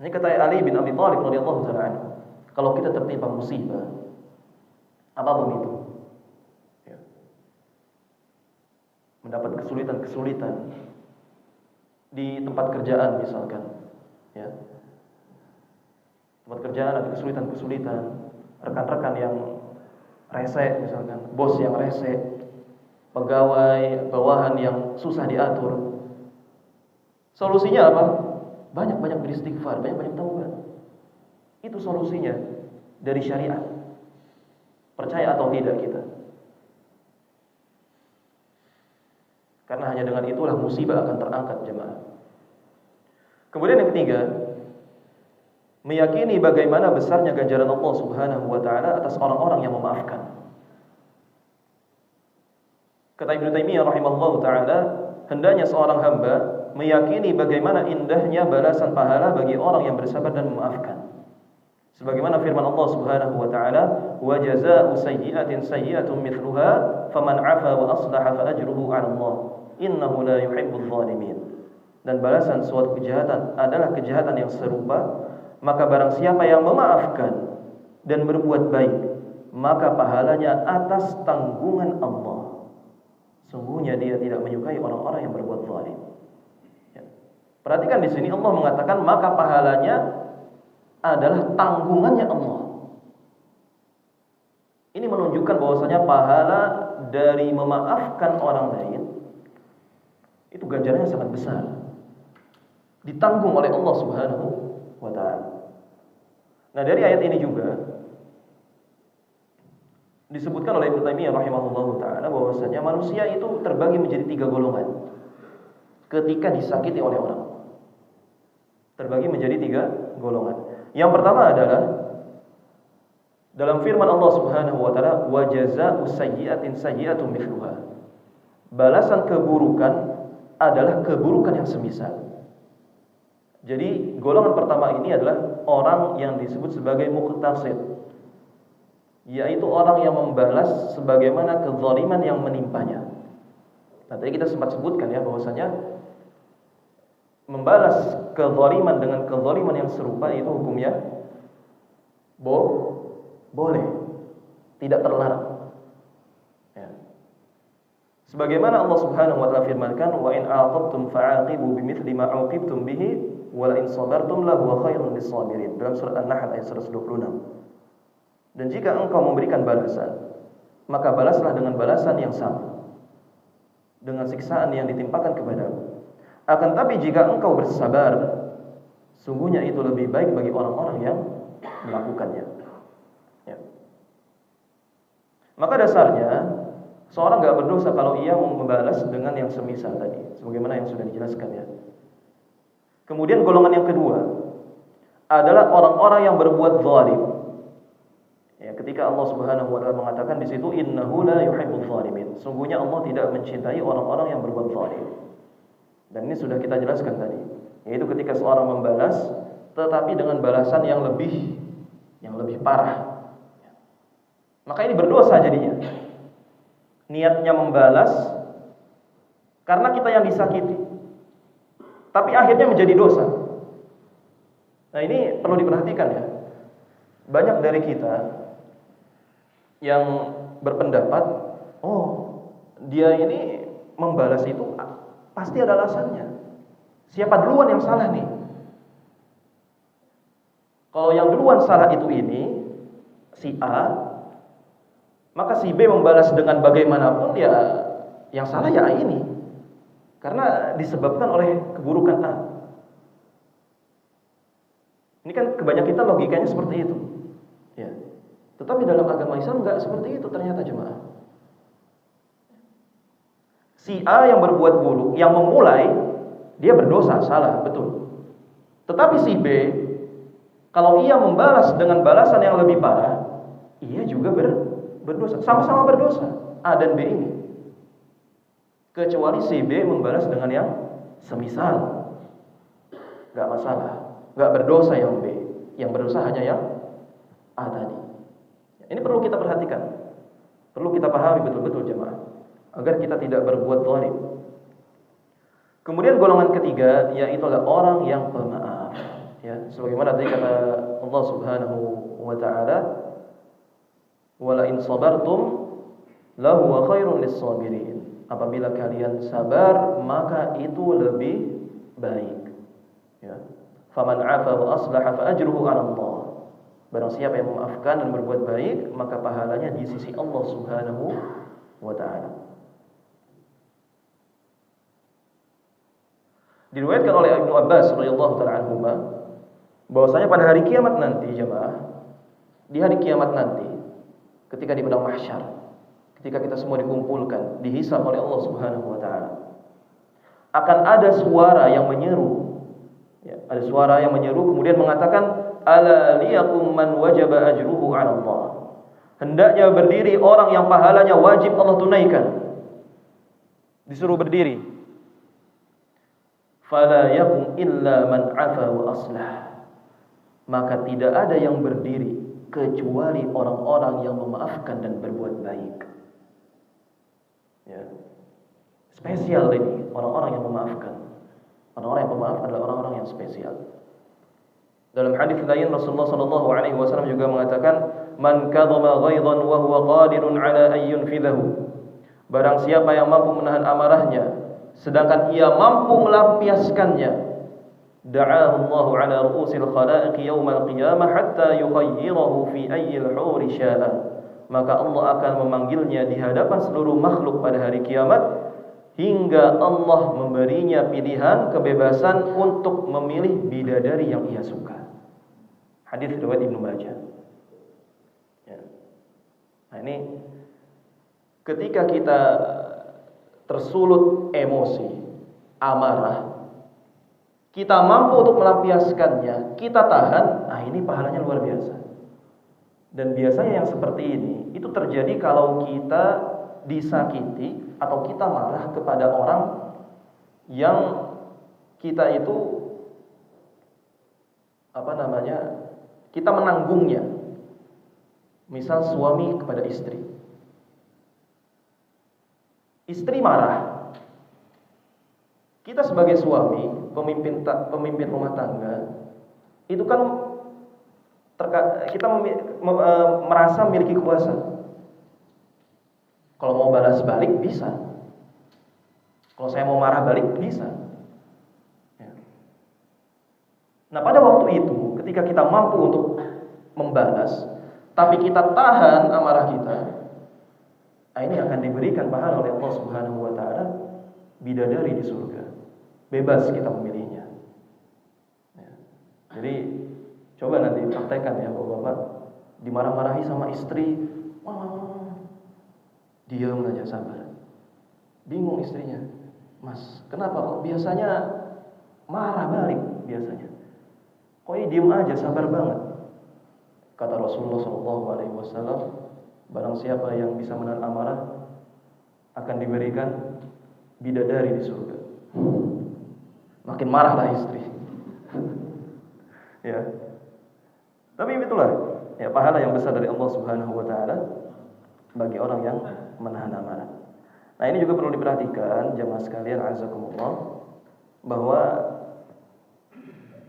Ini kata Ali bin Abi Thalib radhiyallahu ta'ala anhu. Kalau kita tertimpa musibah apapun itu, ya, mendapat kesulitan-kesulitan di tempat kerjaan misalkan, ya, tempat kerjaan ada kesulitan-kesulitan, rekan-rekan yang rese misalkan, bos yang rese, pegawai bawahan yang susah diatur. Solusinya apa? Banyak-banyak beristighfar, banyak-banyak taubat. Itu solusinya dari syariat. Percaya atau tidak kita. Karena hanya dengan itulah musibah akan terangkat, jemaah. Kemudian yang ketiga, meyakini bagaimana besarnya ganjaran Allah Subhanahu wa taala atas orang-orang yang memaafkan. Kata Ibnu Taimiyah rahimahullahu taala, hendaknya seorang hamba meyakini bagaimana indahnya balasan pahala bagi orang yang bersabar dan memaafkan. Sebagaimana firman Allah Subhanahu wa taala, "Wa jazaa'u sayyi'atin sayyi'atun mithluha, faman 'afa wa aslaha fa ajruhu 'ala Allah. Innahu la yuhibbul zalimin." Dan balasan suatu kejahatan adalah kejahatan yang serupa, maka barang siapa yang memaafkan dan berbuat baik, maka pahalanya atas tanggungan Allah. Sungguhnya dia tidak menyukai orang-orang yang berbuat zalim. Ya. Perhatikan di sini Allah mengatakan maka pahalanya adalah tanggungannya Allah. Ini menunjukkan bahwasanya pahala dari memaafkan orang lain itu ganjarannya sangat besar. Ditanggung oleh Allah Subhanahu wa taala. Nah, dari ayat ini juga disebutkan oleh Ibnu Taimiyah rahimahullahu taala bahwasanya manusia itu terbagi menjadi 3 golongan ketika disakiti oleh orang. Terbagi menjadi 3 golongan. Yang pertama adalah dalam firman Allah Subhanahu wa taala, "Wa jazaa'u sayyi'atin sayyi'atun mithluha." Balasan keburukan adalah keburukan yang semisal. Jadi golongan pertama ini adalah orang yang disebut sebagai muqtasid, yaitu orang yang membalas sebagaimana kezaliman yang menimpanya. Nah, tadi kita sempat sebutkan ya bahwasanya membalas kezaliman dengan kezaliman yang serupa itu hukumnya boleh, tidak terlarang. Ya. Sebagaimana Allah Subhanahu wa taala firmankan, "Wa in 'aqabtum fa'aqibu bimithli ma 'uqibtum bihi wa la in sabartum lahu khairun lis-sabirin." Dalam surat An-Nahl ayat 126. Dan jika engkau memberikan balasan, maka balaslah dengan balasan yang sama dengan siksaan yang ditimpakan kepadamu. Akan tapi jika engkau bersabar, sungguhnya itu lebih baik bagi orang-orang yang melakukannya. Ya. Maka dasarnya seorang enggak berdosa kalau ia membalas dengan yang semisal tadi, sebagaimana yang sudah dijelaskan ya. Kemudian golongan yang kedua adalah orang-orang yang berbuat zalim. Ya, ketika Allah Subhanahu wa taala mengatakan di situ innahu la yuhibbul zalimin. Sungguhnya Allah tidak mencintai orang-orang yang berbuat zalim. Dan ini sudah kita jelaskan tadi, yaitu ketika seorang membalas tetapi dengan balasan yang lebih parah. Maka ini berdosa jadinya. Niatnya membalas karena kita yang disakiti, tapi akhirnya menjadi dosa. Nah, ini perlu diperhatikan ya. Banyak dari kita yang berpendapat, oh, dia ini membalas itu pasti ada alasannya. Siapa duluan yang salah nih? Kalau yang duluan salah itu ini si A, maka si B membalas dengan bagaimanapun ya yang salah ya A ini. Karena disebabkan oleh keburukan A. Ini kan kebanyakan kita logikanya seperti itu. Ya. Tetapi dalam agama Islam enggak seperti itu ternyata jemaah. Si A yang berbuat buruk, yang memulai, dia berdosa, salah, betul. Tetapi si B, kalau ia membalas dengan balasan yang lebih parah, ia juga berdosa. Sama-sama berdosa, A dan B ini. Kecuali si B membalas dengan yang semisal. Gak masalah, gak berdosa yang B. Yang berdosa hanya yang A tadi. Ini perlu kita perhatikan. Perlu kita pahami betul-betul jemaah, agar kita tidak berbuat zalim. Kemudian golongan ketiga yaitu adalah orang yang pemaaf. Ya, sebagaimana tadi kata Allah Subhanahu wa taala, "Wa la in sabartum lahu khairun lis-sabirin." Apabila kalian sabar, maka itu lebih baik. Ya. Faman 'afa wa aslaha fa ajruhu 'ala Allah. Barang siapa yang memaafkan dan berbuat baik, maka pahalanya di sisi Allah Subhanahu wa taala. Diriwayatkan oleh Ibnu Abbas radhiyallahu taala anhuma bahwasanya pada hari kiamat nanti jemaah, di hari kiamat nanti ketika di padang mahsyar, ketika kita semua dikumpulkan, dihisab oleh Allah Subhanahu wa taala, akan ada suara yang menyeru. Ya, ada suara yang menyeru kemudian mengatakan ala liyakum man wajaba ajruhu 'ala Allah. Hendaknya berdiri orang yang pahalanya wajib Allah tunaikan. Disuruh berdiri. Fala yakum illa man 'afa wa aslah. Maka tidak ada yang berdiri kecuali orang-orang yang memaafkan dan berbuat baik. Ya. Spesial ini orang-orang yang memaafkan. Orang-orang yang pemaaf adalah orang-orang yang spesial. Dalam hadis lain Rasulullah sallallahu alaihi wasallam juga mengatakan, "Man kadzama ghaidhan wa huwa qadirun 'ala an yunfidhahu." Barang siapa yang mampu menahan amarahnya sedangkan ia mampu melampiaskannya, da'ahu Allahu 'ala ru'usil khalaiq yaumal qiyamah hatta yukhayyirahu fi ayyil huri sya'a. Maka Allah akan memanggilnya di hadapan seluruh makhluk pada hari kiamat hingga Allah memberinya pilihan kebebasan untuk memilih bidadari yang ia suka. Hadis riwayat Ibnu Majah. Ya. Nah, ini ketika kita tersulut emosi, amarah, kita mampu untuk melampiaskannya, kita tahan, nah ini pahalanya luar biasa. Dan biasanya yang seperti ini itu terjadi kalau kita disakiti atau kita marah kepada orang yang kita itu kita menanggungnya. Misal suami kepada istri. Istri marah. Kita sebagai suami, pemimpin rumah tangga, itu kan kita merasa memiliki kuasa. Kalau mau balas balik bisa. Kalau saya mau marah balik bisa. Ya. Nah, pada waktu itu ketika kita mampu untuk membalas, tapi kita tahan amarah kita, ini akan diberikan pahala oleh Allah Subhanahu wa taala, bidadari di surga. Bebas kita memilihnya. Ya. Jadi coba nanti praktekkan ya Bapak-bapak, dimarah-marahi sama istri, diam aja sabar. Bingung istrinya, "Mas, kenapa kok biasanya marah balik biasanya? Kok ini diam aja, sabar banget?" Kata Rasulullah SAW, barang siapa yang bisa menahan amarah akan diberikan bidadari di surga. Makin marahlah istri. Ya. Tapi itulah ya pahala yang besar dari Allah Subhanahu wa taala bagi orang yang menahan amarah. Nah, ini juga perlu diperhatikan jemaah sekalian azakumullah, bahwa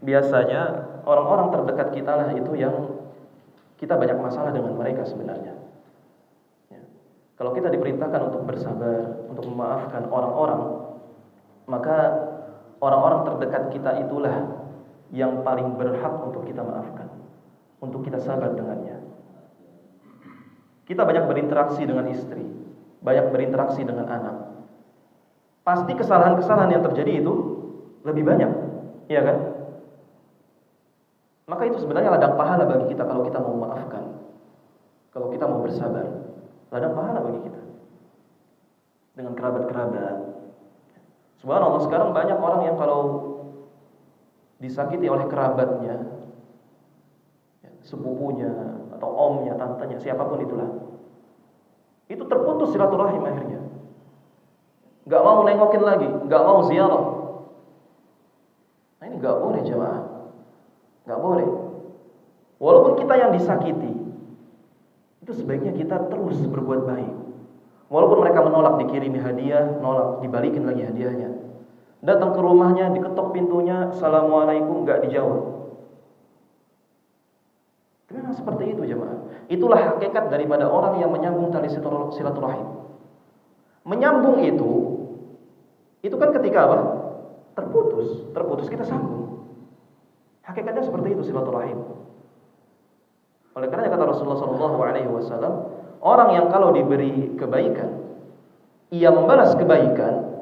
biasanya orang-orang terdekat kita lah itu yang kita banyak masalah dengan mereka sebenarnya. Ya. Kalau kita diperintahkan untuk bersabar, untuk memaafkan orang-orang, maka orang-orang terdekat kita itulah yang paling berhak untuk kita maafkan, untuk kita sabar dengannya. Kita banyak berinteraksi dengan istri, banyak berinteraksi dengan anak. Pasti kesalahan-kesalahan yang terjadi itu lebih banyak, iya kan? Maka itu sebenarnya ladang pahala bagi kita kalau kita mau memaafkan, kalau kita mau bersabar, ladang pahala bagi kita. Dengan kerabat-kerabat. Subhanallah, sekarang banyak orang yang kalau disakiti oleh kerabatnya, sepupunya atau omnya, tantenya, siapapun itulah, itu terputus silaturahim akhirnya. Gak mau nengokin lagi, gak mau ziarah. Nah, ini gak boleh jemaah, gak boleh. Walaupun kita yang disakiti, itu sebaiknya kita terus berbuat baik. Walaupun mereka menolak dikirimi hadiah, nolak dibalikin lagi hadiahnya. Datang ke rumahnya, diketok pintunya, assalamualaikum, gak dijawab. Memang seperti itu jemaah. Itulah hakikat daripada orang yang menyambung tali silaturahim. Menyambung itu kan ketika apa? Terputus kita sambung. Hakikatnya seperti itu silaturahim. Oleh karena kata Rasulullah SAW, orang yang kalau diberi kebaikan, ia membalas kebaikan,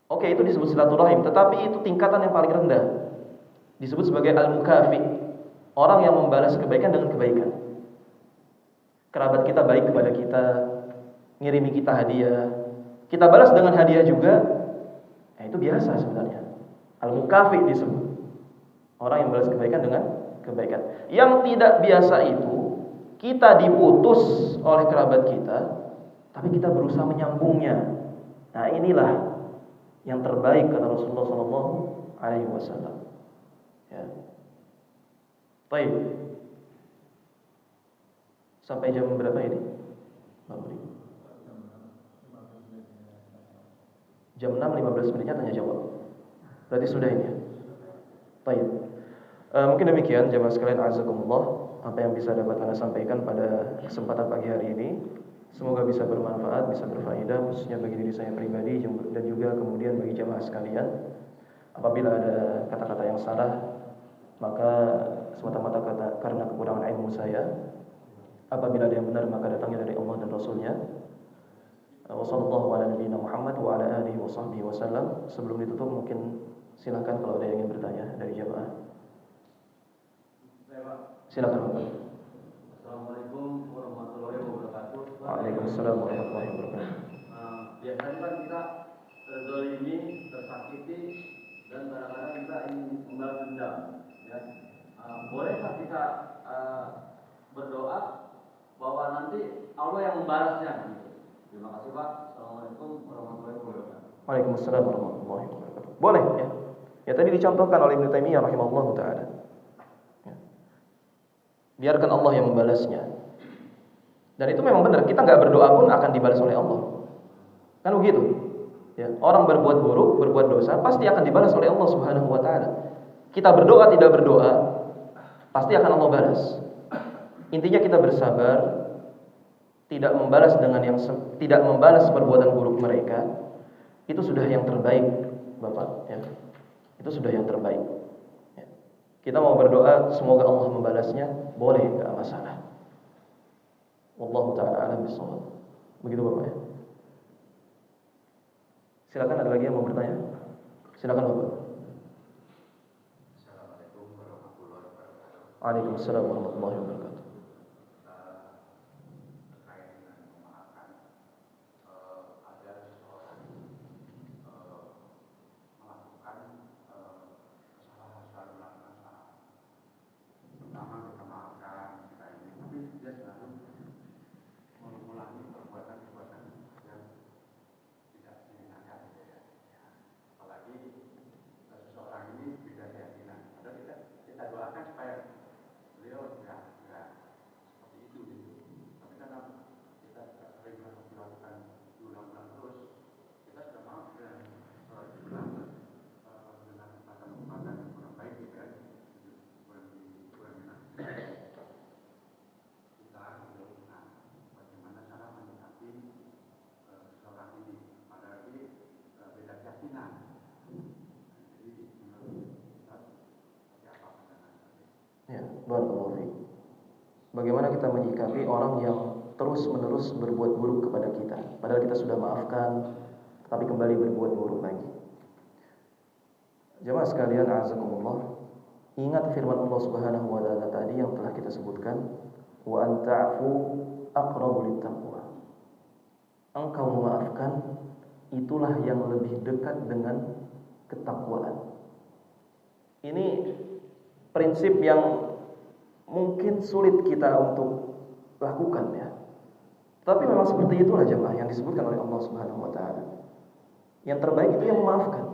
Oke, itu disebut silaturahim, tetapi itu tingkatan yang paling rendah. Disebut sebagai al-mukafi, orang yang membalas kebaikan dengan kebaikan. Kerabat kita baik kepada kita, ngirimi kita hadiah, kita balas dengan hadiah juga. Itu biasa sebenarnya. Al-mukafi disebut orang yang balas kebaikan dengan kebaikan. Yang tidak biasa itu kita diputus oleh kerabat kita, tapi kita berusaha menyambungnya. Nah, inilah yang terbaik kata Rasulullah SAW. Ya. Baik. Sampai jam berapa ini? Jam 6 15 menitnya tanya jawab. Berarti sudah ini ya. Baik. Mungkin demikian jemaah sekalian azakumullah apa yang bisa dapat Anda sampaikan pada kesempatan pagi hari ini. Semoga bisa bermanfaat, bisa berfaedah khususnya bagi diri saya pribadi dan juga kemudian bagi jemaah sekalian. Apabila ada kata-kata yang salah, maka semata-mata karena kekurangan ilmu saya. Apabila ada yang benar maka datangnya dari Allah dan Rasulnya. Wassallallahu ala nabiyyina Muhammad wa ala alihi wa sahbihi wasallam. Sebelum ditutup mungkin silakan kalau ada yang ingin bertanya dari jemaah. Silakan Bapak. Assalamualaikum warahmatullahi wabarakatuh. Waalaikumsalam warahmatullahi wabarakatuh. Biasanya kan kita terzalimi, tersakiti, dan kadang-kadang kita ingin membalas dendam. Ya. Bolehkah kita berdoa bahwa nanti Allah yang membalasnya? Terima kasih Pak. Assalamualaikum warahmatullahi wabarakatuh. Waalaikumsalam warahmatullahi wabarakatuh. Boleh ya. Ya tadi dicontohkan oleh Ibnu Taimiyah rahimahullahu taala. Ya. Biarkan Allah yang membalasnya. Dan itu memang benar, kita nggak berdoa pun akan dibalas oleh Allah. Kan begitu? Ya, orang berbuat buruk, berbuat dosa pasti akan dibalas oleh Allah Subhanahu wa taala. Kita berdoa tidak berdoa, pasti akan Allah balas. Intinya kita bersabar, tidak membalas tidak membalas perbuatan buruk mereka, itu sudah yang terbaik, Bapak, ya. Itu sudah yang terbaik. Ya. Kita mau berdoa semoga Allah membalasnya, boleh, enggak masalah. Wallahu taala a'lam bishawab. Begitu Bapak ya. Silakan ada lagi yang mau bertanya? Silakan Bapak. Assalamualaikum warahmatullahi wabarakatuh. Waalaikumsalam warahmatullahi wabarakatuh. Ya, barakallahu fiik. Bagaimana kita menyikapi orang yang terus-menerus berbuat buruk kepada kita, padahal kita sudah maafkan, tapi kembali berbuat buruk lagi. Jemaah sekalian, azakumullah, ingat firman Allah Subhanahu wa taala tadi yang telah kita sebutkan, wa anta'fu aqrabu littaqwa. Engkau memaafkan itulah yang lebih dekat dengan ketakwaan. Ini prinsip yang mungkin sulit kita untuk lakukan ya. Tapi memang seperti itulah jemaah yang disebutkan oleh Allah Subhanahu wa taala. Yang terbaik itu yang memaafkan.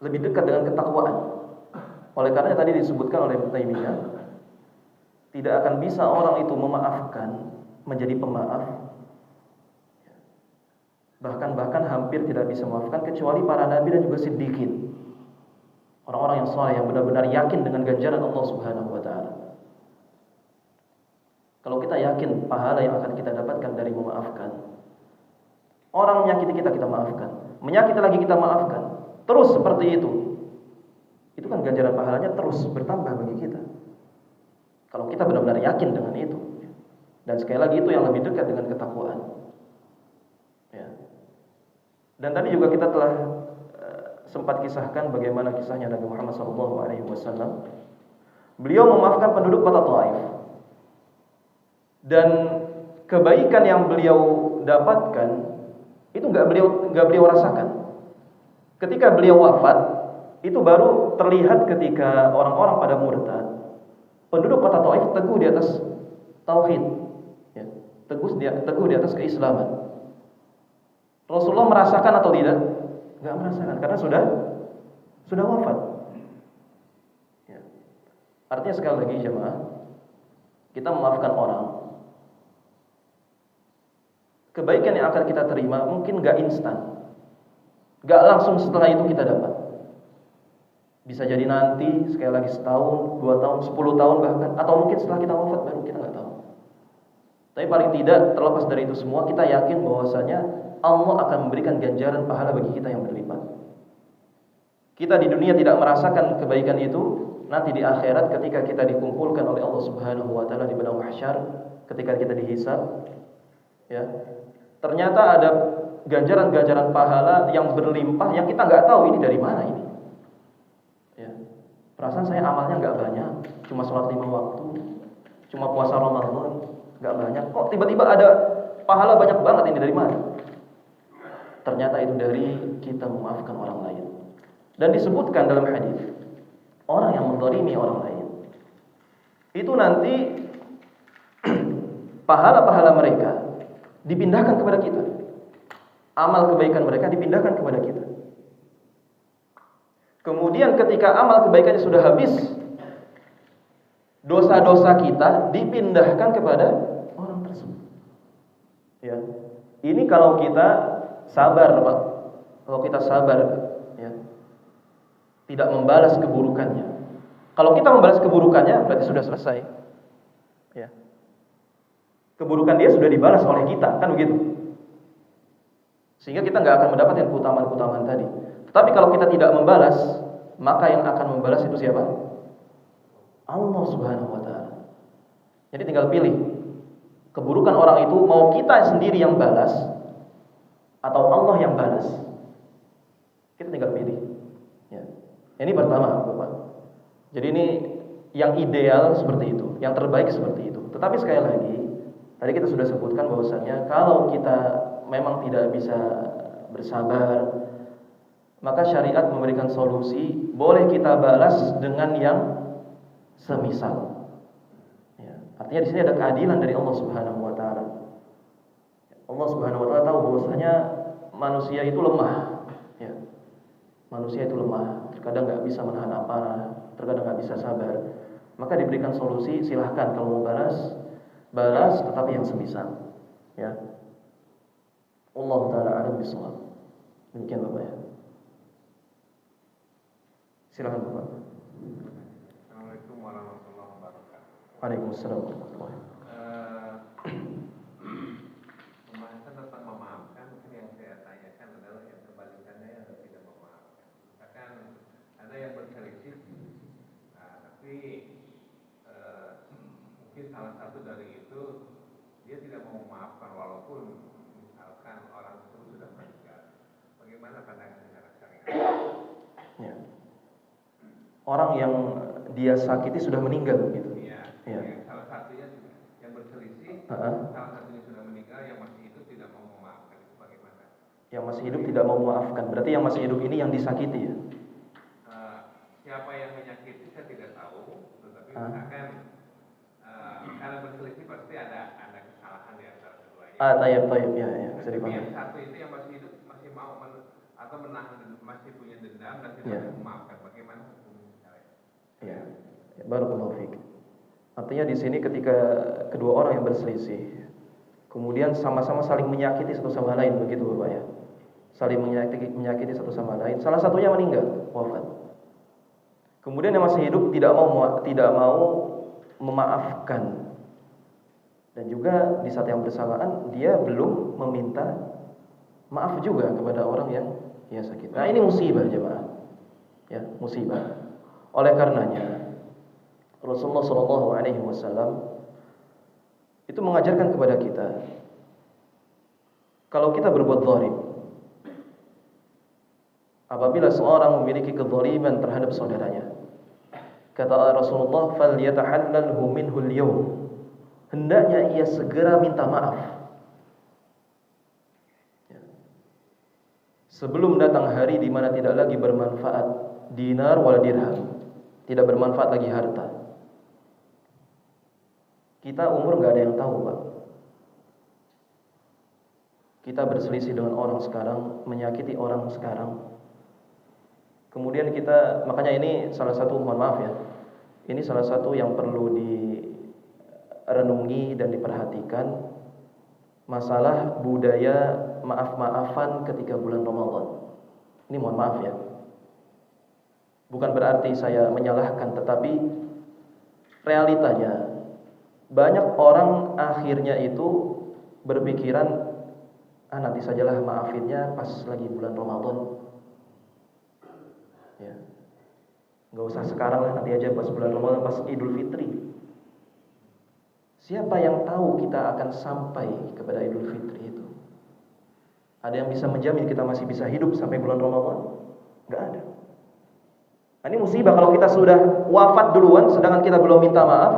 Lebih dekat dengan ketakwaan. Oleh karena tadi disebutkan oleh Ibnu Taimiyah, tidak akan bisa orang itu memaafkan menjadi pemaaf. Bahkan hampir tidak bisa memaafkan kecuali para nabi dan juga siddiqin. Orang-orang yang saleh yang benar-benar yakin dengan ganjaran Allah Subhanahu wa taala. Kalau kita yakin pahala yang akan kita dapatkan dari memaafkan, orang menyakiti kita, kita maafkan. Menyakiti lagi kita maafkan. Terus seperti itu. Itu kan ganjaran pahalanya terus bertambah bagi kita. Kalau kita benar-benar yakin dengan itu. Dan sekali lagi itu yang lebih dekat dengan ketakwaan. Ya. Dan tadi juga kita telah sempat kisahkan bagaimana kisahnya Nabi Muhammad SAW. Beliau memaafkan penduduk kota Taif. Dan kebaikan yang beliau dapatkan itu nggak beliau rasakan. Ketika beliau wafat, itu baru terlihat ketika orang-orang pada murtad. Penduduk kota Taif teguh di atas tauhid, ya, teguh di atas keislaman. Rasulullah merasakan atau tidak? Enggak merasakan karena sudah wafat. Ya. Artinya sekali lagi jemaah, kita memaafkan orang. Kebaikan yang akan kita terima mungkin enggak instan. Enggak langsung setelah itu kita dapat. Bisa jadi nanti sekali lagi setahun, 2 tahun, 10 tahun bahkan, atau mungkin setelah kita wafat baru kita enggak tahu. Tapi paling tidak terlepas dari itu semua kita yakin bahwasanya Allah akan memberikan ganjaran pahala bagi kita yang berlipat. Kita di dunia tidak merasakan kebaikan itu, nanti di akhirat ketika kita dikumpulkan oleh Allah Subhanahu wa taala di padang mahsyar, ketika kita dihisab, ya. Ternyata ada ganjaran-ganjaran pahala yang berlimpah yang kita nggak tahu ini dari mana ini. Ya. Perasaan saya amalnya nggak banyak, cuma sholat 5 waktu, cuma puasa Ramadan, nggak banyak. Kok tiba-tiba ada pahala banyak banget ini dari mana? Ternyata itu dari kita memaafkan orang lain. Dan disebutkan dalam hadis, orang yang menzalimi orang lain itu nanti pahala-pahala mereka dipindahkan kepada kita. Amal kebaikan mereka dipindahkan kepada kita. Kemudian ketika amal kebaikannya sudah habis, dosa-dosa kita dipindahkan kepada orang tersebut. Ya. Ini kalau kita sabar, Pak. Kalau kita sabar, ya. Tidak membalas keburukannya. Kalau kita membalas keburukannya berarti sudah selesai. Ya. Keburukan dia sudah dibalas oleh kita, kan begitu? Sehingga kita nggak akan mendapatkan keutamaan-keutamaan tadi. Tetapi kalau kita tidak membalas, maka yang akan membalas itu siapa? Allah Subhanahu wa taala. Jadi tinggal pilih. Keburukan orang itu mau kita sendiri yang balas atau Allah yang balas. Kita tinggal pilih. Ya. Ini pertama, Bapak. Jadi ini yang ideal seperti itu, yang terbaik seperti itu. Tetapi sekali lagi, tadi kita sudah sebutkan bahwasannya kalau kita memang tidak bisa bersabar, maka syariat memberikan solusi, boleh kita balas dengan yang semisal. Ya. Artinya di sini ada keadilan dari Allah Subhanahu wa taala. Allah Subhanahu wa taala tahu bahwasanya manusia itu lemah, ya. Manusia itu lemah, terkadang nggak bisa menahan amarah, terkadang nggak bisa sabar. Maka diberikan solusi, silahkan kalau mau balas tetapi yang semisal, ya. Allah taala a'lam bishawab. Demikian Bapak ya. Silakan Bapak. Assalamualaikum warahmatullahi wabarakatuh. Waalaikumsalam warahmatullahi wabarakatuh. Pembahasan tentang memaafkan, mungkin yang saya tanyakan adalah yang kebalikannya yang tidak memaafkan. Misalkan ada yang berselisih, tapi mungkin salah satu dari itu dia tidak mau memaafkan walaupun misalkan orang tersebut sudah meninggal. Bagaimana pandangan secara syariat? Ya. Orang yang dia sakiti sudah meninggal begitu. Iya. Ya. Salah satunya yang berselisih, Uh-huh. salah satunya sudah meninggal, yang masih hidup tidak mau memaafkan. Itu bagaimana? Yang masih hidup tidak mau memaafkan. Berarti yang masih hidup ini yang disakiti ya. Siapa yang menyakiti saya tidak tahu, tetapi misalkan karena berselisih pasti ada kesalahan di antara keduanya. Tayyib ya, bisa Tapi dipahami. yang satu itu yang masih hidup masih mau atau menahan, masih punya dendam dan tidak Ya. mau memaafkan. Bagaimana hukumnya? Ya. Barakallahu fiik. Artinya di sini ketika kedua orang yang berselisih, kemudian sama-sama saling menyakiti satu sama lain, begitu Bapak ya. Saling menyakiti satu sama lain. Salah satunya meninggal, wafat. Kemudian yang masih hidup tidak mau memaafkan. Dan juga di saat yang bersamaan dia belum meminta maaf juga kepada orang yang ia sakiti. Nah, ini musibah jemaah. Ya, musibah. Oleh karenanya Rasulullah SAW itu mengajarkan kepada kita, kalau kita berbuat zalim, apabila seorang memiliki kezaliman terhadap saudaranya, kata Rasulullah, "Falyatahallalhu minhu al-yawm." Hendaknya ia segera minta maaf. Ya. Sebelum datang hari di mana tidak lagi bermanfaat dinar wala dirham, tidak bermanfaat lagi harta. Kita umur nggak ada yang tahu, Pak. Kita berselisih dengan orang sekarang, menyakiti orang sekarang. Kemudian kita, makanya ini salah satu, mohon maaf ya, ini salah satu yang perlu direnungi dan diperhatikan, masalah budaya maaf-maafan ketika bulan Ramadan. Ini mohon maaf ya, bukan berarti saya menyalahkan, tetapi realitanya banyak orang akhirnya itu berpikiran, nanti sajalah maafinnya pas lagi bulan Ramadan. Ya. Enggak usah sekarang lah, nanti aja pas bulan Ramadan, pas Idul Fitri. Siapa yang tahu kita akan sampai kepada Idul Fitri itu? Ada yang bisa menjamin kita masih bisa hidup sampai bulan Ramadan? Enggak ada. Nah, ini musibah kalau kita sudah wafat duluan sedangkan kita belum minta maaf.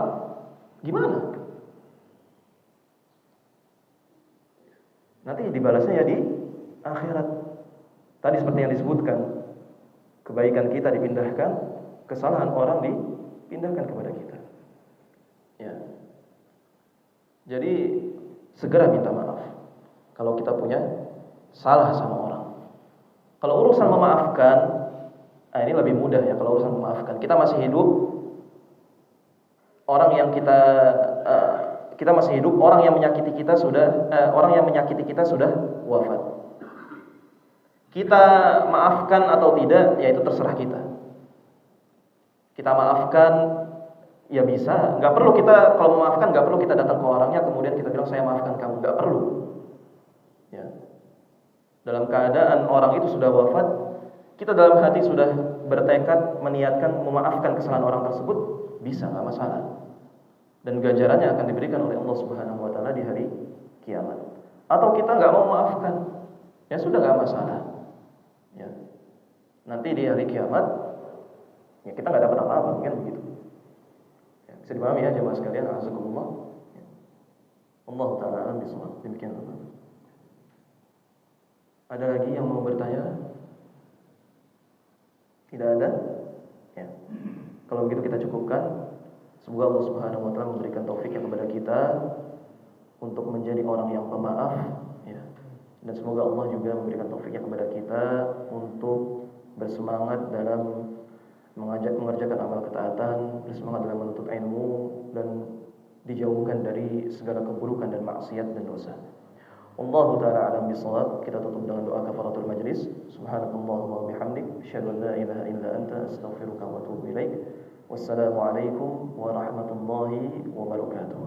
Gimana? Nanti dibalasnya ya di akhirat. Tadi seperti yang disebutkan, kebaikan kita dipindahkan, kesalahan orang dipindahkan kepada kita. Ya. Jadi segera minta maaf kalau kita punya salah sama orang. Kalau urusan memaafkan, ini lebih mudah ya. Kalau urusan memaafkan, kita masih hidup, orang yang kita masih hidup, orang yang menyakiti kita sudah wafat. Kita maafkan atau tidak, ya itu terserah kita. Kita maafkan, ya bisa. Nggak perlu kita, kalau memaafkan nggak perlu kita datang ke orangnya kemudian kita bilang saya maafkan kamu, nggak perlu. Ya. Dalam keadaan orang itu sudah wafat, kita dalam hati sudah bertekad meniatkan memaafkan kesalahan orang tersebut, bisa, nggak masalah. Dan ganjarannya akan diberikan oleh Allah Subhanahu wa taala di hari kiamat. Atau kita nggak mau memaafkan, ya sudah, nggak masalah. Ya. Nanti di hari kiamat, ya kita nggak dapat apa-apa, kan begitu. Ya, bisa dipahami ya jemaah sekalian, azakumullah. Ya. Allah taala alam bisawab. Demikian Allah. Ada lagi yang mau bertanya? Tidak ada? Ya. Kalau begitu kita cukupkan. Semoga Allah Subhanahu wa taala memberikan taufik kepada kita untuk menjadi orang yang pemaaf, ya. Dan semoga Allah juga memberikan taufiknya kepada kita untuk bersemangat dalam mengerjakan amal ketaatan, bersemangat dalam menuntut ilmu, dan dijauhkan dari segala keburukan dan maksiat dan dosa. Allahu ta'ala a'lam bishawab. Kita tutup dengan doa kafaratul majlis. Subhanakallahumma wa bihamdik, asyhadu an la ilaha illa anta, astaghfiruka wa atubu ilaik. Wassalamualaikum warahmatullahi wabarakatuh.